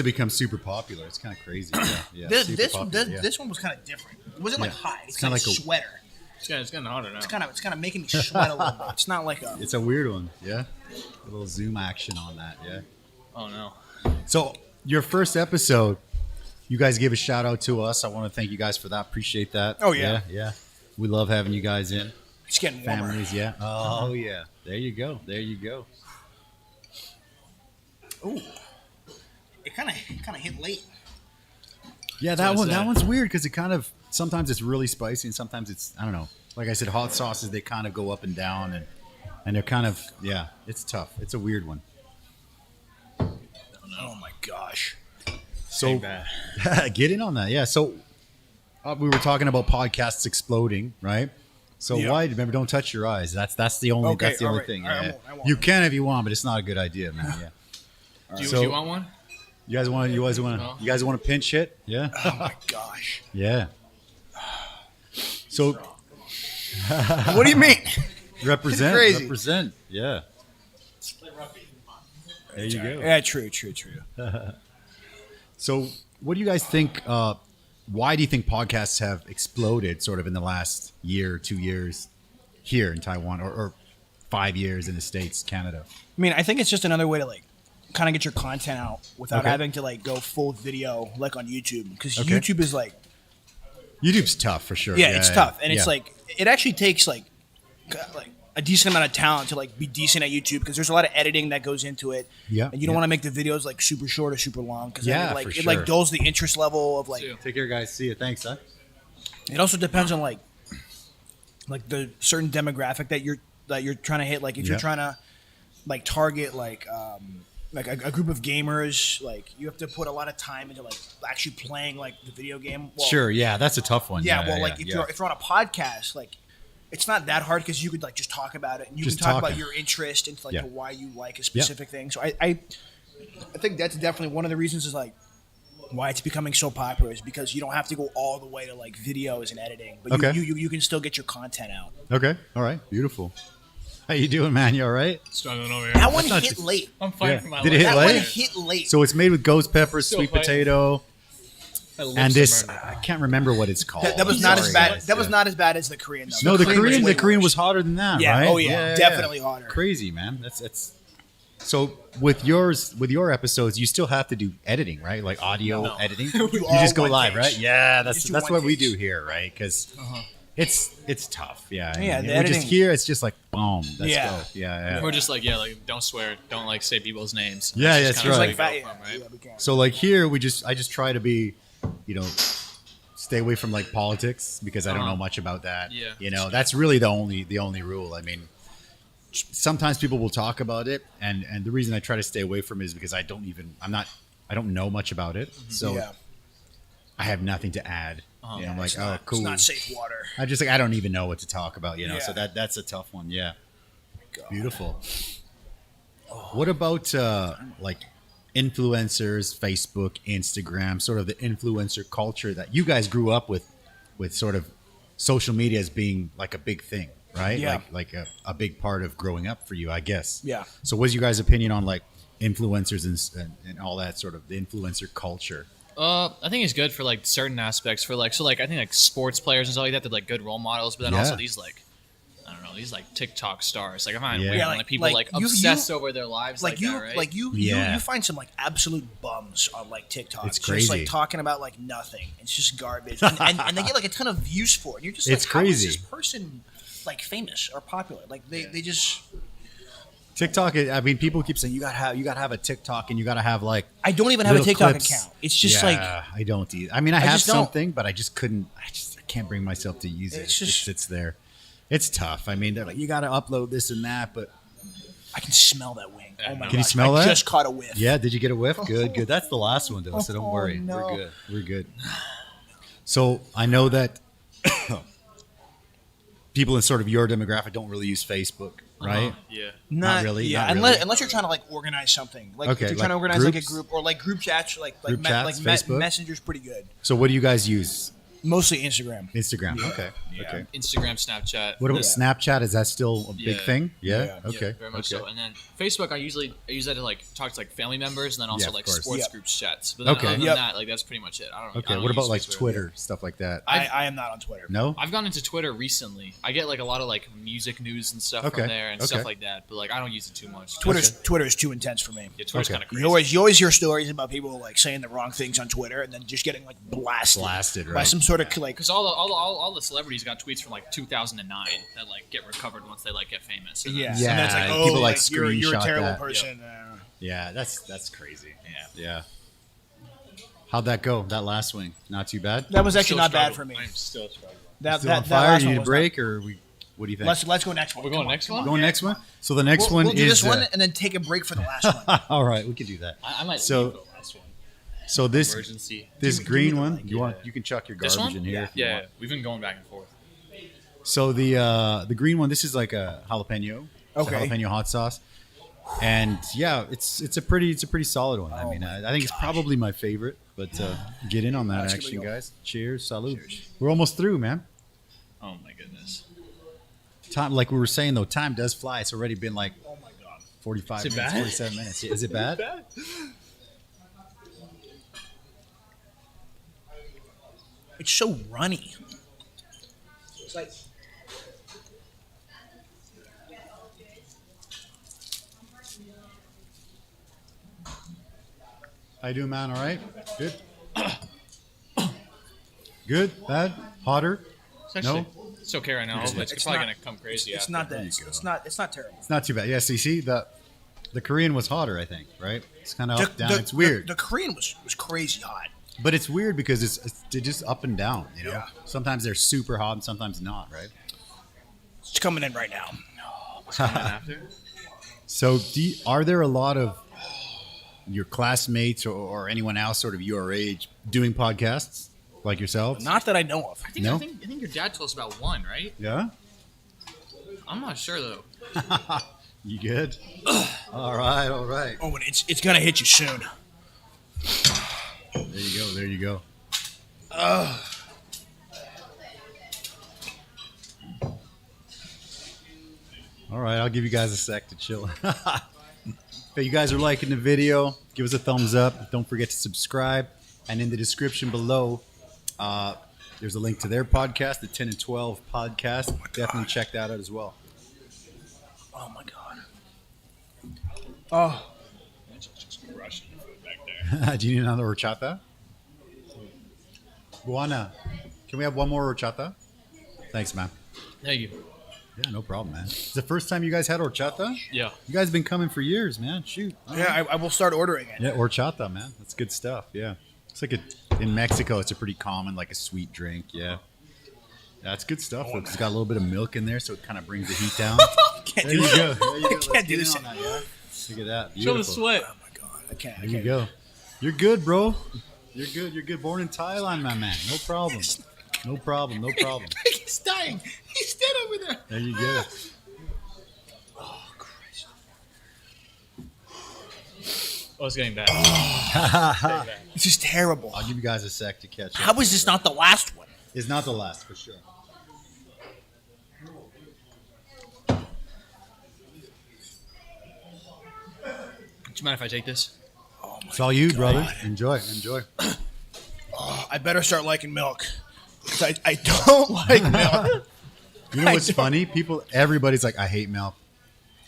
become super popular. It's kind of crazy. Yeah, This popular, one was kind of different. It wasn't like hot. It's kinda kind of like like a sweater. It's getting hotter now. It's kind of making me sweat a little bit. It's not like a. It's a weird one. Yeah, a little zoom action on that. Yeah. Oh no. So your first episode, you guys gave a shout out to us. I want to thank you guys for that. Appreciate that. Oh yeah. Yeah. We love having you guys in. It's getting warmer. Families, yeah. Oh yeah. There you go. Ooh. It kind of hit late. Yeah, that one's weird because it kind of sometimes it's really spicy and sometimes it's, I don't know. Like I said, hot sauces, they kind of go up and down and they're kind of, yeah, it's tough. It's a weird one. Oh my gosh. So get in on that. Yeah. So we were talking about podcasts exploding, right? So why? Remember, don't touch your eyes. That's the only thing. I won't. You can if you want, but it's not a good idea, man. Yeah. Do you want one? You guys want to pinch hit? Yeah. Oh my gosh. Yeah. So What do you mean? Represent. Yeah. There you go. Yeah, true. So what do you guys think? Why do you think podcasts have exploded sort of in the last year, 2 years here in Taiwan or 5 years in the States, Canada? I mean, I think it's just another way to like kind of get your content out without having to like go full video like on YouTube, because YouTube is like YouTube's tough for sure. Yeah, it's tough, and it's like it actually takes like a decent amount of talent to like be decent at YouTube, because there's a lot of editing that goes into it. Yeah, and you don't want to make the videos like super short or super long, because it sure. dulls the interest level of like. Take care, guys. See you. Thanks, huh? It also depends on like the certain demographic that you're trying to hit. Like if you're trying to like target like a group of gamers, like you have to put a lot of time into like actually playing like the video game. Well, sure, yeah, that's a tough one. If you're on a podcast, like it's not that hard, because you could like just talk about it and you can talk about your interest and like why you like a specific thing. So I think that's definitely one of the reasons is like why it's becoming so popular, is because you don't have to go all the way to like videos and editing, but you can still get your content out. Okay, all right, beautiful. How you doing, man? You all right? Struggling over here. That one hit late. I'm fighting for my life. Did it hit That late? one hit late. So it's made with ghost pepper, sweet fighting. potato, and this burning. I can't remember what it's called. That was not Sorry, as bad. guys. That was not as bad as the Korean though. No, the way Korean worse. was hotter than that, Yeah, right? oh yeah, definitely hotter. Crazy, man. That's so with your episodes, you still have to do editing, right? Like audio editing. You just go live, right? Yeah, that's what we do here, right? Because it's tough. Yeah, Yeah, the we're editing. just here. It's just like boom, let's Yeah. go. Yeah. We're just like don't swear, don't like say people's names. Yeah, just that's kinda right. Like where we fat, go from, right? we can't. So like here, I just try to be, stay away from like politics, because I don't know much about that. Yeah. That's really the only rule. I mean, sometimes people will talk about it, and the reason I try to stay away from it is because I don't know much about it. So I have nothing to add. I'm like, oh, cool. It's not safe water. I don't even know what to talk about, so Yeah. that's a tough one. Yeah. God. Beautiful. What about like influencers, Facebook, Instagram, sort of the influencer culture that you guys grew up with sort of social media as being like a big thing, right? Yeah. Like a big part of growing up for you, I guess. Yeah. So what's your guys' opinion on like influencers and all that sort of the influencer culture? I think it's good for like certain aspects for like I think like sports players and stuff like that, they're like good role models, but then also these like I don't know, these like TikTok stars. Like I find it weird when, like people like obsess over their lives like that, right? Like you find some like absolute bums on like TikTok. It's just crazy. like talking about like nothing. It's just garbage, and they get like a ton of views for it. And you're just like, It's crazy. How is this person like famous or popular? Like they just. TikTok, I mean, people keep saying you gotta have a TikTok and you gotta have like. I don't even have a little TikTok clips. account. It's just like I don't either. I mean, I have just don't. something, but I just couldn't. I can't bring myself to use it. It's It just just- sits there. It's tough. I mean, they're like, you gotta upload this and that, but I can smell that wing. Oh my god! Can you smell that? I just caught a whiff. yeah, did you get a whiff? Good. That's the last one though, so don't worry. no. We're good. So I know that people in sort of your demographic don't really use Facebook right? Yeah. Not really. Yeah, not really. unless you're trying to like organize something. Like Okay, if you're trying to like organize like a groups? group or like group chats, Group chats, Facebook? Messenger's pretty good. So what do you guys use? Mostly Instagram. Instagram. Yeah. Okay. Yeah. Okay. Instagram, Snapchat. What about Yeah. Snapchat? Is that still a big Yeah. thing? Yeah. Yeah. Okay. Very much okay. so. And then Facebook, I use that to like talk to like family members, and then also Yeah, of like course. sports Yep. groups chats. But then Okay. other than Yep. that, like that's pretty much it. I don't. Okay. I don't What about use like Facebook. Twitter, stuff like that? I am not on Twitter. No. I've gone into Twitter recently. I get like a lot of like music news and stuff Okay. from there and Okay. stuff like that. But like I don't use it too much. Twitter's too intense for me. Yeah, Twitter's Okay. kind of crazy. You always hear stories about people like saying the wrong things on Twitter and then just getting like blasted Right? by some sort of like. Because all the celebrities got tweets from like 2009 that like get recovered once they like get famous. And Yeah, Yeah, and then it's like, and oh, people, like, you're a screenshot terrible that. person. Yeah. That's crazy. Yeah. Yeah. How'd that go? That last swing? Not too bad. That was I'm actually still not bad struggling. for me. I'm still struggling. That Still on that fire? last You one need a was break, or what do you think? Let's go next one. We're going Come on, next come one? on. Going next one. So the next We'll one do is this one and then take a break for the last one. all right, we can do that. I might So- leave the last one. So this Emergency. green the one, mic, you can chuck your This garbage one? in here. Yeah. if you Yeah, want. we've been going back and forth. So the green one, this is like a jalapeno. It's a Okay. jalapeno hot sauce. And yeah, it's a pretty solid one. I mean, I think it's probably my favorite. But get in on that Let's action, give it a go. guys. Cheers, salud. We're almost through, man. Oh my goodness. Time, like we were saying though, time does fly. It's already been like Oh my god. 45 Is it minutes, bad? 47 minutes. Is it bad? It's so runny. It's like How you doing, man? All right? Good? Good? Bad? Hotter? It's actually, No? it's okay right now. It's, It's probably not- gonna come crazy. it's after. not that. It's not terrible. It's not too bad. Yeah, so you see, the Korean was hotter, I think, right? It's kind of up, down. It's weird. The Korean was crazy hot. But it's weird because it's just up and down, you know? Yeah. Sometimes they're super hot and sometimes not, right? It's coming in right now. after. So are there a lot of your classmates or anyone else sort of your age doing podcasts like yourselves? Not that I know of. I think, No? I think your dad told us about one, right? Yeah? I'm not sure though. You good? All right. Oh, and it's gonna hit you soon. There you go. All right, I'll give you guys a sec to chill. If you guys are liking the video, give us a thumbs up. Don't forget to subscribe. And in the description below, there's a link to their podcast, the 10 and 12 podcast. Definitely check that out as well. Oh my god. Oh, Just crushing the food back there. Do you need another horchata? Buana, can we have one more horchata? Thanks, man. Thank you. Yeah, no problem, man. It's the first time you guys had horchata? Yeah. You guys have been coming for years, man. Shoot. yeah. I will start ordering it. Yeah, horchata, man. That's good stuff. Yeah. It's like in Mexico, it's a pretty common, like a sweet drink. Yeah. That's good stuff. It's got a little bit of milk in there, so it kind of brings the heat down. Can't There do you this. go. There you go. I Let's can't do get this in on that, yeah. Look at that. Show the Beautiful. sweat. Oh my god. I can't. There you go. You're good, bro. You're good. You're good. Born in Thailand, my man. No problem. No problem. No problem. He's dying. He's dead over there. There you go. Oh Christ. Oh, it's getting bad. This is terrible. I'll give you guys a sec to catch up. How is this not the last one? It's not the last, for sure. Do you mind if I take this? It's all you, brother. Enjoy. I better start liking milk. 'Cause I don't like milk. You know what's funny? Everybody's like, I hate milk.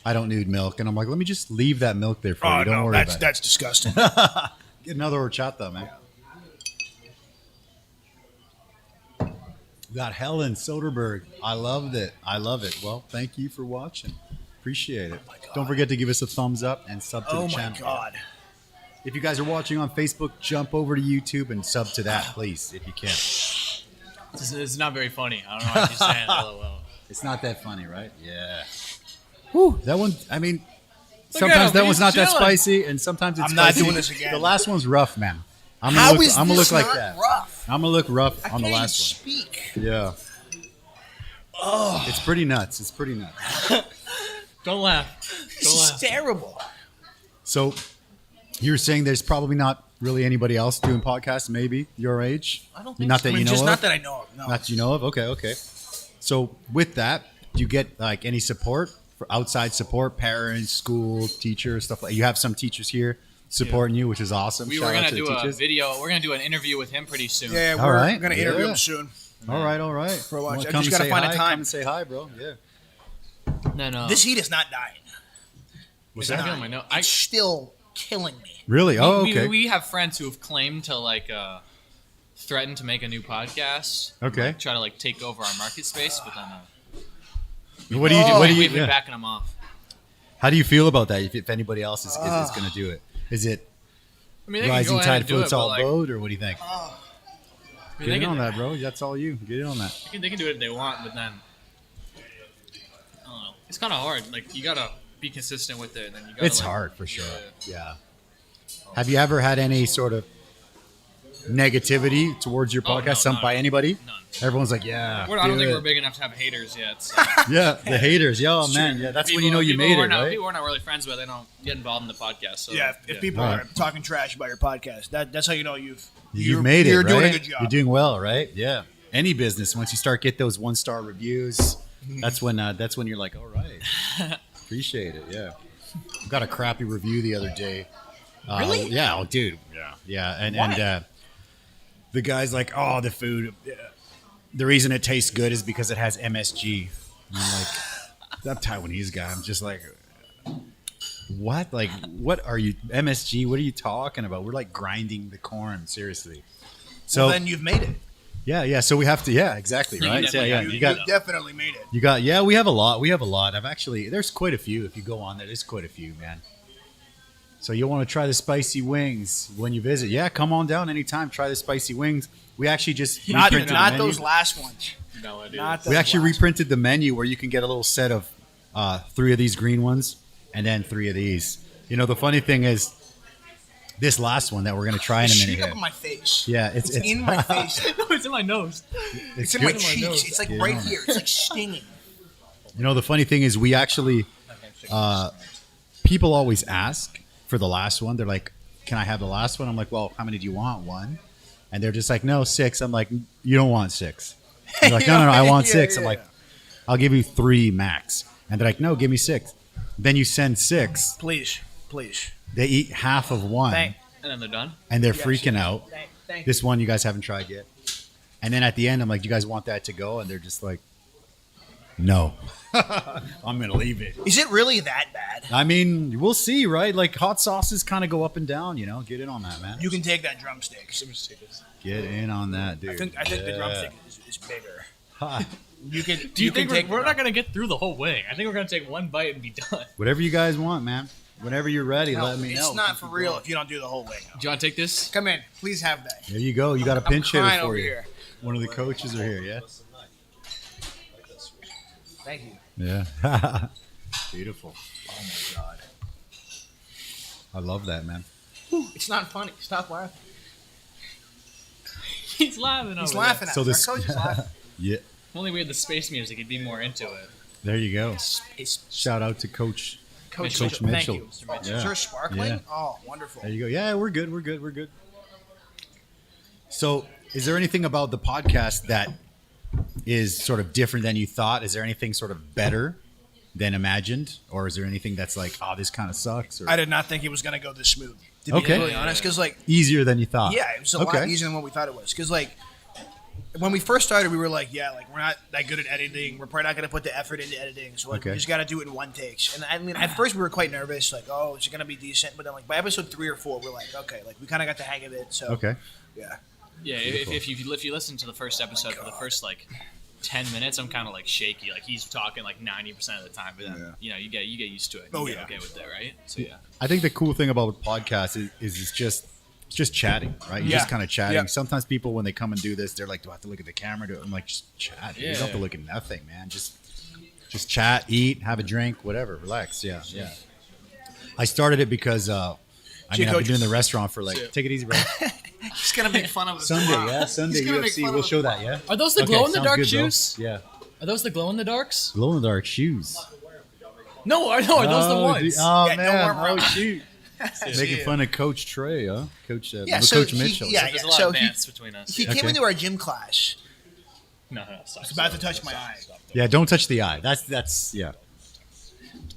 I don't need milk. And I'm like, let me just leave that milk there for Oh you. Don't no, worry about it. that's disgusting. Get another horchata, man. Got Helen Soderberg. I loved it. I love it. Well, thank you for watching. Appreciate it. Don't forget to give us a thumbs up and sub to Oh the my channel. god. If you guys are watching on Facebook, jump over to YouTube and sub to that, please, if you can. It's not very funny. I don't know why you're saying LOL. It's not that funny, right? Yeah. Whew, that one, I mean, Look sometimes at him, that one's he's not that chilling. spicy, and sometimes it's I'm not spicy. doing this again. The last one's rough, man. I'm How gonna is I'm gonna this look like not that. rough? I'm gonna look rough I on can't the even last speak. one. Yeah. Oh. It's pretty nuts. It's pretty nuts. Don't laugh. This is terrible. So you're saying there's probably not really anybody else doing podcasts, maybe your age? I don't think not so. that you know Just of? not that I know of. No. Not that you know of? Okay. So with that, do you get like any support for outside support, parents, school, teachers, stuff like? You have some teachers here supporting you, which is awesome. We were gonna do a video. We're gonna do an interview with him pretty soon. Yeah, All we're right. gonna interview Yeah. him soon. All right. For lunch. Well, I come just and gotta say find a hi. time. Come and say hi, bro. Yeah. Then This heat is not dying. What's I that? feel my nose. It's still killing me. Really? Oh, okay. We have friends who have claimed to like threaten to make a new podcast. Okay. Like, try to like take over our market space, but then What do you do? What do you? we've been Yeah. backing them off. How do you feel about that? If anybody else is going to do it, is it I mean, they can rising go ahead tide and do floats it, but, all like, boat, or what do you think? I mean, Get they in can, on that, bro. That's all you. Get in on that. They can do it if they want, but then I don't know. It's kind of hard. Like you gotta be consistent with it, and then you gotta. It's like, hard for sure. Yeah. Have you ever had any sort of negativity towards your Oh, podcast? no, By anybody? None. Everyone's like, yeah. I don't do think it. we're big enough to have haters yet. So. Yeah, the haters. Yo, man. Yeah, that's when you know you made it, right? People we're not really friends with, they don't get involved in the podcast. So, Yeah, if people Right. are talking trash about your podcast, that's how you know you've made it, You're right? doing a good job. You're doing well, right? Yeah. Any business, once you start get those 1-star reviews, that's when you're like, all right, appreciate it. Yeah. I got a crappy review the other day. Really? Yeah. Oh, dude. Yeah. And the guy's like, oh, the food. The reason it tastes good is because it has MSG. And I'm like, that Taiwanese guy. I'm just like, what? Like, what are you MSG? What are you talking about? We're like grinding the corn, seriously. So well, then you've made it. yeah. So we have to. Yeah, exactly. Right. So, yeah. You You got. definitely made it. You got. Yeah. We have a lot. I've actually. There's quite a few. If you go on there's quite a few, man. So you want to try the spicy wings when you visit? Yeah, come on down anytime. Try the spicy wings. We actually just reprinted the Not menu. those last ones. No idea. Not We those actually last reprinted the menu where you can get a little set of 3 of these green ones and then 3 of these. You know, the funny thing is, this last one that we're going to try in a It's minute shooting up here. in my face. Yeah, It's in my face. No, it's in my nose. It's in my good. cheeks. It's like Get right on it. here. It's like stinging. You know, the funny thing is, we actually, people always ask for the last one. They're like, can I have the last one? I'm like, well, how many do you want? 1? And they're just like, no, 6. I'm like, you don't want 6. They're like, no, I want 6. I'm like, I'll give you 3 max. And they're like, no, give me 6. Then you send 6. Please. They eat half of 1. Thank And then they're done. And they're freaking out. Thank This one you guys haven't tried yet. And then at the end, I'm like, do you guys want that to go? And they're just like, no. I'm going to leave it. Is it really that bad? I mean, we'll see, right? Like, hot sauces kind of go up and down, you know? Get in on that, man. You can take that drumstick. Get in on that, dude. I think the drumstick is bigger. Ha. You can. Do you can think take we're not gonna get through the whole wing? I think we're gonna take 1 bite and be done. Whatever you guys want, man. Whenever you're ready, No, let me know. it's not for real if you don't do the whole wing. Do you want to take this? Come in, please have that. There you go. You got a I'm pinch hitter crying for over you. here. One of the coaches are here, yeah? Thank you. Yeah. Beautiful. Oh my god. I love that, man. It's not funny. Stop laughing. He's laughing. He's over laughing there. at So us. this- Our coach is laughing. Yeah. If only we had the space music, he'd be more into it. There you go. It's Shout out to Coach. Coach Coach Mitchell. Mitchell. Thank you. Yeah. Is yours sparkling? Yeah. Oh, wonderful. There you go. Yeah, we're good. So, is there anything about the podcast that is sort of different than you thought? Is there anything sort of better than imagined? Or is there anything that's like, oh, this kind of sucks? Or I did not think it was going to go this smooth. To be Okay. really honest, because like, easier than you thought? yeah, it was a lot easier than what we thought it was. Because like, when we first started, we were like, yeah, like we're not that good at editing. We're probably not going to put the effort into editing. So like, Okay. we just got to do it in 1 take. And I mean, at first we were quite nervous, like, oh, is it going to be decent? But then like by episode 3 or 4, we're like, okay, like we kind of got the hang of it. So Okay. yeah. Yeah, if you listen to the first episode for the first like 10 minutes, I'm kind of like shaky. Like he's talking like 90% of the time, but then you know you get used to it. Oh, You get yeah. okay with it, right? So yeah. I think the cool thing about podcasts is it's just chatting, right? You're Yeah. just kind of chatting. Yeah. Sometimes people, when they come and do this, they're like, do I have to look at the camera? I'm like, just chat. You don't have to Yeah. look at nothing, man. Just chat, eat, have a drink, whatever. Relax. Yeah. I started it because I've been doing the restaurant for like, take it easy, bro. Just going to make fun of us. Sunday, yeah. Sunday He's gonna make UFC. fun We'll of show us. that, yeah? Are those the Okay, glow in the sounds dark good, bro. shoes? Yeah. Are those the glow in the darks? Glow in the dark shoes. No, are those the ones? Oh Yeah, man! no, Oh shoot! Making fun of Coach Trey, huh? Coach Mitchell. There's a lot of advance between us. He came into our gym class. No, I was about to touch my eye. Yeah, don't touch the eye. That's yeah.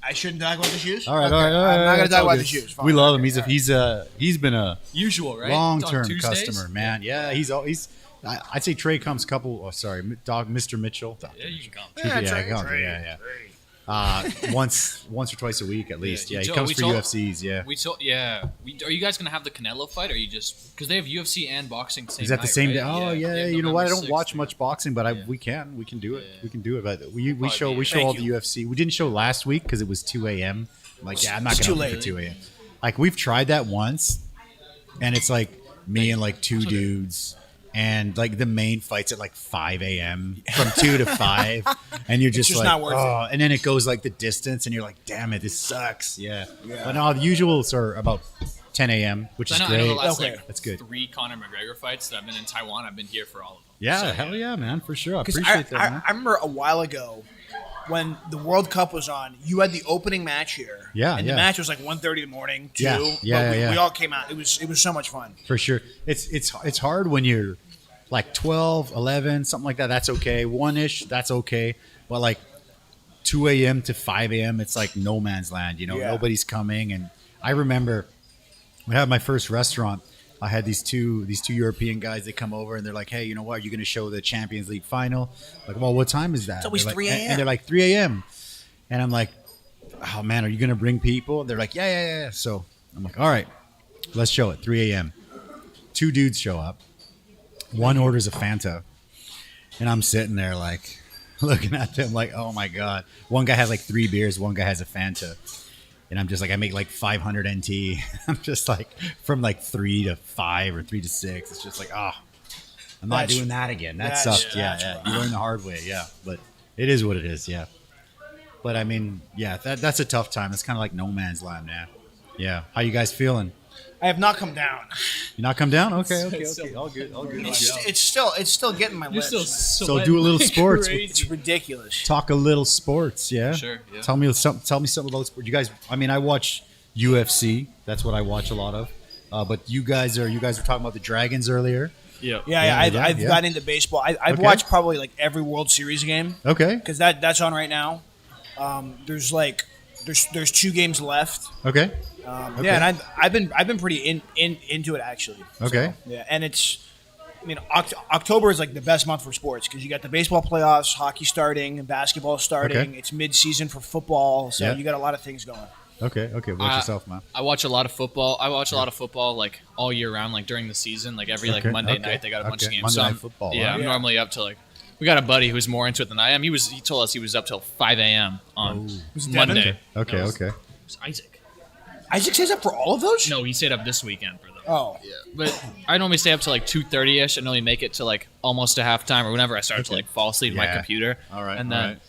I shouldn't talk about the shoes. All right, Okay, all right. I'm not going to talk about good. the shoes. Fine. We love him. He's been a usual, right? long-term customer, man. Yeah, he's. I'd say Trey comes Mr. Mitchell. Yeah, you can come. Yeah. Once or twice a week at least. Yeah, he comes for UFCs. Yeah. Are you guys gonna have the Canelo fight, or are you just because they have UFC and boxing? Is that the same day? Right? Oh yeah. You know what? I don't watch much boxing, but we can do it. We can do it. But we show all the UFC. We didn't show last week because it was 2 a.m. I'm like, I'm not gonna open for 2 a.m. Like we've tried that once, and it's like me and like two dudes. And like the main fight's at like 5 a.m. from 2 to 5, and you're just like, not worth it. And then it goes like the distance, and you're like, damn it, this sucks. Yeah. But no, the usuals are about 10 a.m., which is great. I know the last, that's good. 3 Conor McGregor fights that I've been in Taiwan. I've been here for all of them. Yeah, so, hell yeah, man, for sure. I appreciate that, man. I remember a while ago when the World Cup was on, you had the opening match here. Yeah, and the match was like 1:30 in the morning, 2. Yeah. We all came out. It was so much fun. For sure. It's hard when you're like 12, 11, something like that. That's okay. 1-ish, that's okay. But like 2 a.m. to 5 a.m., it's like no man's land. Nobody's coming. And I remember when I had my first restaurant, I had these two European guys. They come over and they're like, "Hey, you know what? You're going to show the Champions League final." Like, well, what time is that? It's always 3 a.m. And they're like 3 a.m. And I'm like, "Oh man, are you going to bring people?" And they're like, "Yeah." So I'm like, "All right, let's show it. 3 a.m." 2 dudes show up. One orders a Fanta, and I'm sitting there like looking at them like, oh my god. One guy has like 3 beers, one guy has a Fanta, and I'm just like, I make like 500 NT. I'm just like from like 3 to 5 or 3 to 6. It's just like, I'm not doing that again. That sucked. Yeah. You learn the hard way. Yeah, but it is what it is. Yeah, but I mean, yeah, that's a tough time. It's kind of like no man's land, man. Yeah, how you guys feeling? I have not come down. You not come down? Okay. All good. It's still getting my lips. So do a little sports. It's ridiculous. Talk a little sports, yeah. Sure. Yeah. Tell me something about sports. You guys, I mean, I watch UFC. That's what I watch a lot of. But you guys were talking about the Dragons earlier. Yeah. I've gotten into baseball. I've watched probably like every World Series game. Okay. Because that's on right now. There's 2 games left. Okay. Yeah, and I've been pretty into it actually. Okay. So, yeah, and October is like the best month for sports because you got the baseball playoffs, hockey starting, basketball starting. Okay. It's mid-season for football, so you got a lot of things going. Okay. Watch yourself, man. I watch a lot of football. I watch a lot of football like all year round, like during the season, like every Monday night they got a bunch of games. Monday night football. Yeah, I'm normally up to like. We got a buddy who's more into it than I am. He told us he was up till 5 a.m. on Monday. Okay. It was Isaac. Isaac stays up for all of those? No, he stayed up this weekend for them. Oh. Yeah. But I normally stay up to like 2:30ish and only make it to like almost a halftime or whenever I start to like fall asleep at my computer. All right. And then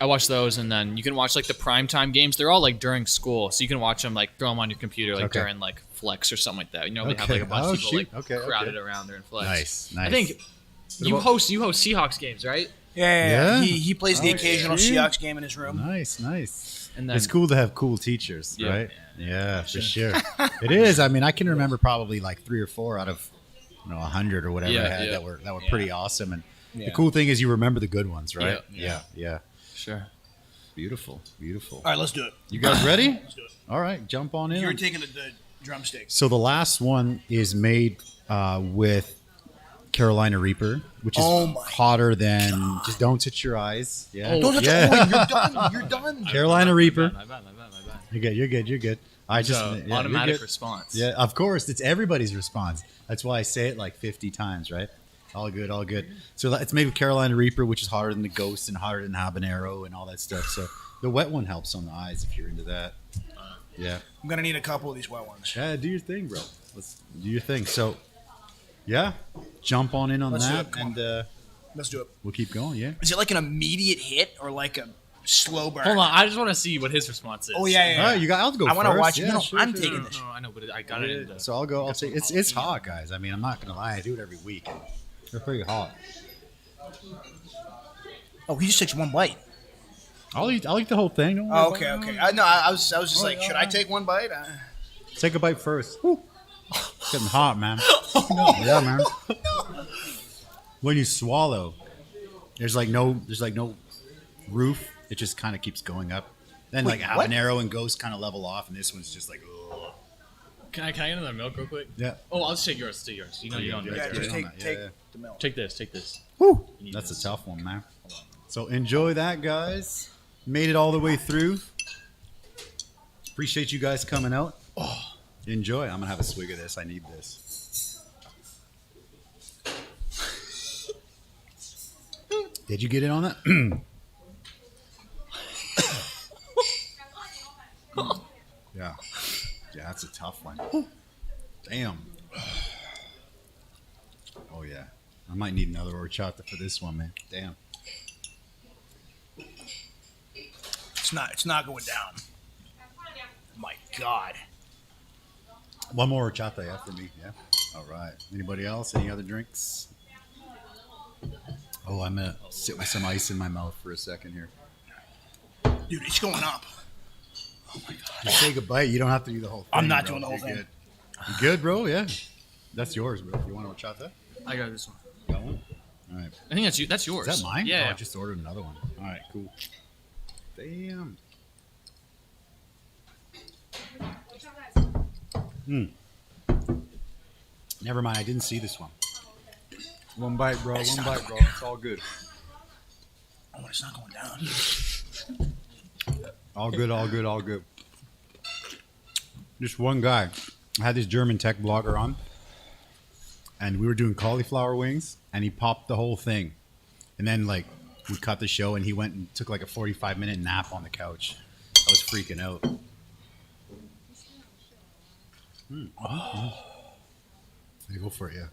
I watch those, and then you can watch like the primetime games. They're all like during school, so you can watch them like throw them on your computer like during like Flex or something like that. You know, they have like a bunch of people like crowded around there in Flex. Nice. I think you host Seahawks games, right? Yeah. He plays the occasional Seahawks game in his room. Nice. And then, it's cool to have cool teachers, right? Yeah, for sure. It is. I mean, I can remember probably like 3 or 4 out of 100 or whatever I had that were pretty awesome. And the cool thing is you remember the good ones, right? Yeah. Sure. Beautiful. All right, let's do it. You guys ready? Let's do it. All right, jump on in. You're taking the drumstick. So the last one is made with Carolina Reaper, which is hotter than. Just don't touch your eyes. Yeah. Don't touch your eyes. You're done. Carolina Reaper. My bad. You're good. Automatic response. Yeah, of course. It's everybody's response. That's why I say it like 50 times, right? All good. So it's made with Carolina Reaper, which is hotter than the Ghost and hotter than habanero and all that stuff. So the wet one helps on the eyes if you're into that. Yeah. I'm going to need a couple of these wet ones. Yeah, do your thing, bro. Let's do your thing. So, yeah, jump on in on that, and let's do it. We'll keep going, yeah. Is it like an immediate hit or like a slow burn? Hold on, I just want to see what his response is. Oh, yeah. All right, I'll go first. I want to watch it. Yeah, I'm taking this. No, I know, but I got it. So I'll go. I'll take it's hot, guys. I mean, I'm not going to lie. I do it every week. They're pretty hot. Oh, he just takes one bite. I'll eat the whole thing. Don't worry Oh, about okay, it. okay. I was just like, should I take one bite? Take a bite first. It's getting hot, man. Yeah, man. When you swallow, there's like no roof. It just kind of keeps going up. Then Wait, like habanero and ghost kind of level off, and this one's just like. Ugh. Can I get another milk real quick? Yeah. Oh, I'll just take yours. Take yours. You know you don't. Yeah, just take Yeah. the milk. Take this. Woo. need That's this. a tough one, man. So enjoy that, guys. Made it all the way through. Appreciate you guys coming out. Enjoy. I'm gonna have a swig of this. I need this. Did you get in on that? Yeah. Yeah, that's a tough one. Damn. Oh, yeah. I might need another horchata for this one, man. Damn. It's not going down. My God. One more horchata, yeah, for me. Yeah. All right. Anybody else? Any other drinks? Oh, I'm going to sit with some ice in my mouth for a second here. Dude, it's going up. Oh my God. Just take a bite. You don't have to do the whole thing. I'm not bro. doing the whole You're thing. Good. You good, bro? Yeah. That's yours, bro. You want a horchata? I got this one. Got one? All right. I think that's you. That's yours. Is that mine? Yeah. Oh, I just ordered another one. All right, cool. Damn. Never mind. I didn't see this one. One bite, bro. It's One not bite, bro. going It's all good. Oh, it's not going down. All good, all good, all good. Just one guy. I had this German tech blogger on, and we were doing cauliflower wings, and he popped the whole thing. And then, like, we cut the show, and he went and took, like, a 45-minute nap on the couch. I was freaking out. There you go for it, yeah.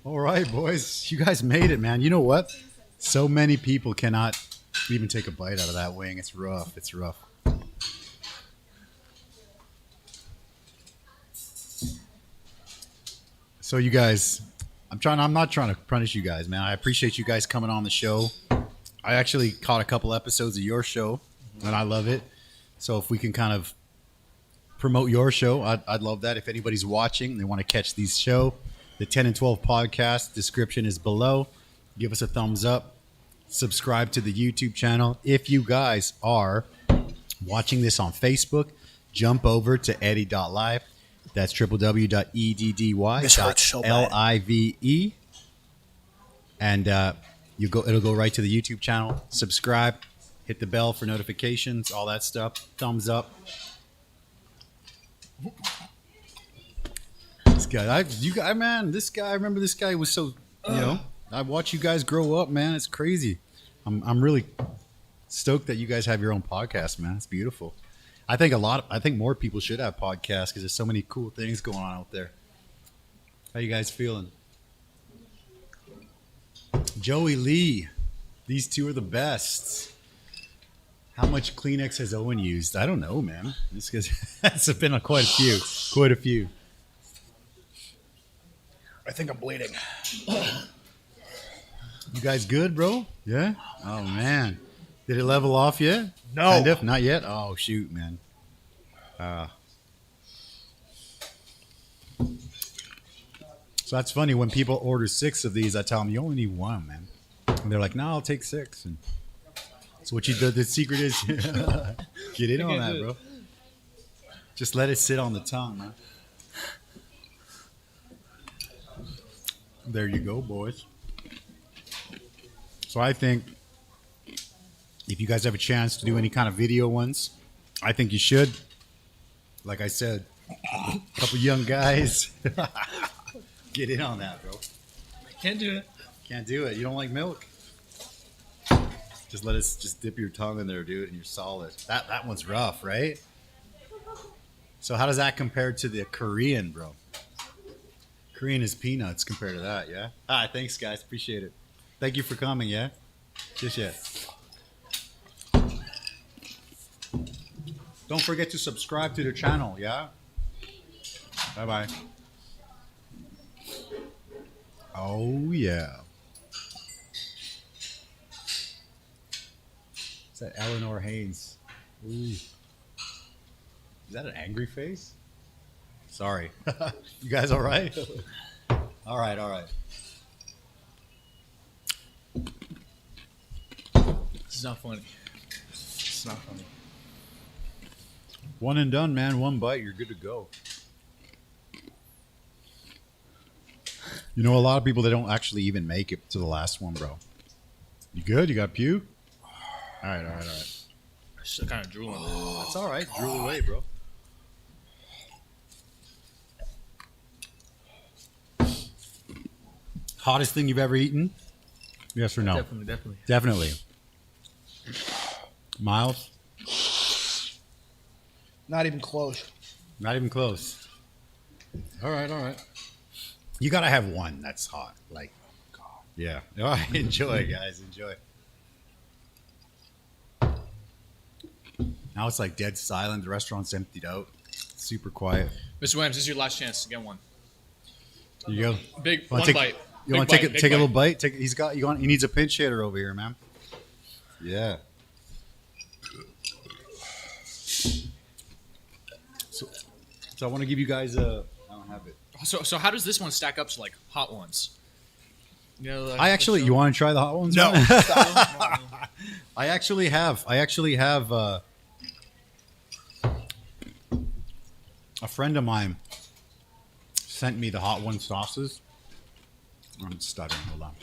All right, boys. You guys made it, man. You know what? So many people cannot even take a bite out of that wing. It's rough. It's rough. So you guys, I'm not trying to punish you guys, man. I appreciate you guys coming on the show. I actually caught a couple episodes of your show, and I love it. So if we can kind of promote your show, I'd love that. If anybody's watching and they want to catch these show, the 10 and 12 podcast description is below. Give us a thumbs up. Subscribe to the YouTube channel. If you guys are watching this on Facebook, jump over to eddy.live. That's This hurts so bad. www.eddy.live. And it'll go right to the YouTube channel. Subscribe, hit the bell for notifications, all that stuff. Thumbs up. This guy, I remember this guy was so, I watch you guys grow up, man. It's crazy. I'm really stoked that you guys have your own podcast, man. It's beautiful. I think more people should have podcasts because there's so many cool things going on out there. How you guys feeling? Joey Lee, these two are the best. How much Kleenex has Owen used? I don't know, man. This guy's it's been quite a few. I think I'm bleeding. You guys good, bro? Yeah? Oh, man. Did it level off yet? No. Kind of? Not yet? Oh, shoot, man. So that's funny. When people order 6 of these, I tell them, you only need 1, man. And they're like, no, I'll take 6. And so what you do, the secret is, get in on that, bro. Just let it sit on the tongue, man. There you go, boys. So I think if you guys have a chance to do any kind of video ones, I think you should. Like I said, a couple young guys. Get in on that, bro. Can't do it. Can't do it. You don't like milk? Just dip your tongue in there, dude, and you're solid. That one's rough, right? So how does that compare to the Korean, bro? Korean is peanuts compared to that, yeah? Thanks, guys. Appreciate it. Thank you for coming, yeah? Just yet. Don't forget to subscribe to the channel, yeah? Bye-bye. Oh, yeah. Is that Eleanor Haynes? Ooh. Is that an angry face? Sorry. You guys all right? All right. This is not funny. It's not funny. One and done, man. One bite, you're good to go. You know, a lot of people, they don't actually even make it to the last one, bro. You good? You got puke? All right. I'm still kind of drooling. That's all right. Drool away, bro. Hottest thing you've ever eaten? Yes or no? Definitely. Miles? Not even close. Not even close. All right. You gotta have one that's hot. Like, yeah. All right, enjoy, guys. Enjoy. Now it's like dead silent. The restaurant's emptied out. Super quiet. Mr. Williams, this is your last chance to get one. Here you go. Big one take, bite. You want to take a little bite? He needs a pinch hitter over here, man. Yeah. So I want to give you guys I don't have it. So how does this one stack up to like hot ones? You know, you want to try the hot ones? No. I actually have a friend of mine sent me the hot one sauces. I'm stuttering. Hold on.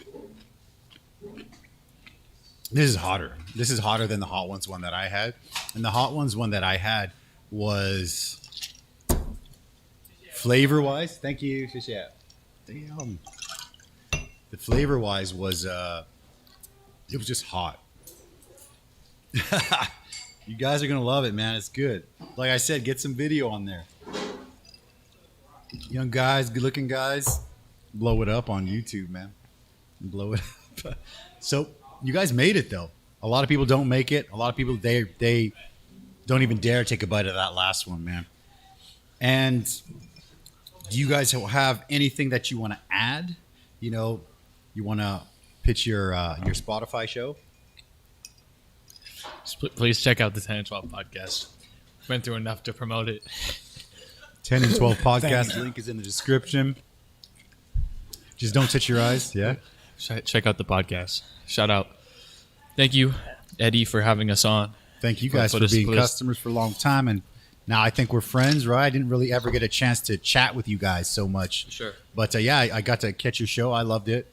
This is hotter. This is hotter than the hot ones one that I had. And the hot ones one that I had was flavor-wise. Thank you. Damn. The flavor-wise was it was just hot. You guys are gonna love it, man. It's good. Like I said, get some video on there. Young guys, good-looking guys, blow it up on YouTube, man. Blow it up. So you guys made it though. A lot of people don't make it. A lot of people they don't even dare take a bite of that last one, man. And do you guys have anything that you want to add? You know, you want to pitch your Spotify show? Please check out the 10 and 12 podcast. Went through enough to promote it. 10 and 12 podcast link is in the description. Just don't touch your eyes. Yeah. Check out the podcast. Shout out. Thank you, Eddy, for having us on. Thank you guys for being customers for a long time. And now I think we're friends, right? I didn't really ever get a chance to chat with you guys so much. Sure. But yeah, I got to catch your show. I loved it.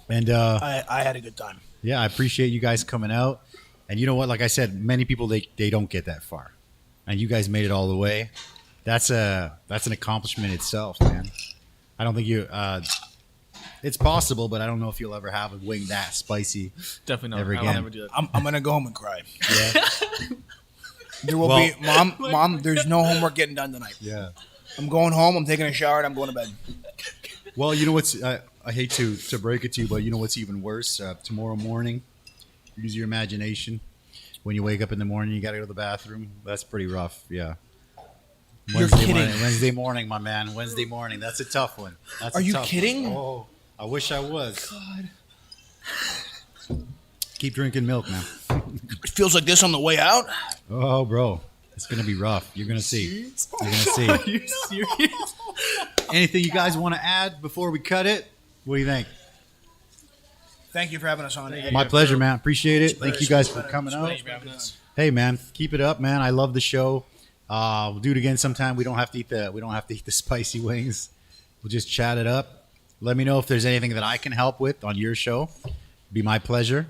And I had a good time. Yeah, I appreciate you guys coming out. And you know what? Like I said, many people, they don't get that far. And you guys made it all the way. That's an accomplishment itself, man. I don't think it's possible, but I don't know if you'll ever have a wing that spicy. Definitely not. Ever again. I'll never do that. I'm gonna go home and cry. Yeah. There will be mom. There's no homework getting done tonight. Yeah. I'm going home. I'm taking a shower and I'm going to bed. Well, you know what's I hate to break it to you, but you know what's even worse? Tomorrow morning, use your imagination. When you wake up in the morning, you got to go to the bathroom. That's pretty rough. Yeah. You're kidding. Wednesday morning, my man. Wednesday morning. That's a tough one. Are you kidding? Oh, I wish I was. God. Keep drinking milk, man. It feels like this on the way out. Oh, bro. It's going to be rough. You're going to see. You're going to see. Are you serious? Anything you guys want to add before we cut it? What do you think? Thank you for having us on. My pleasure, man. Appreciate it. Thank you guys for coming out. Hey, man, keep it up, man. I love the show. We'll do it again sometime. We don't have to eat the spicy wings. We'll just chat it up. Let me know if there's anything that I can help with on your show. It'd be my pleasure.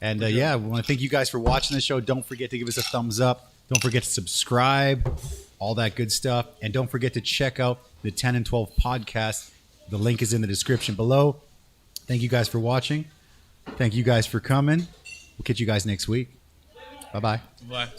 And yeah, we want to thank you guys for watching the show. Don't forget to give us a thumbs up. Don't forget to subscribe, all that good stuff. And don't forget to check out the 10 and 12 podcast. The link is in the description below. Thank you guys for watching. Thank you guys for coming. We'll catch you guys next week. Bye-bye. Bye.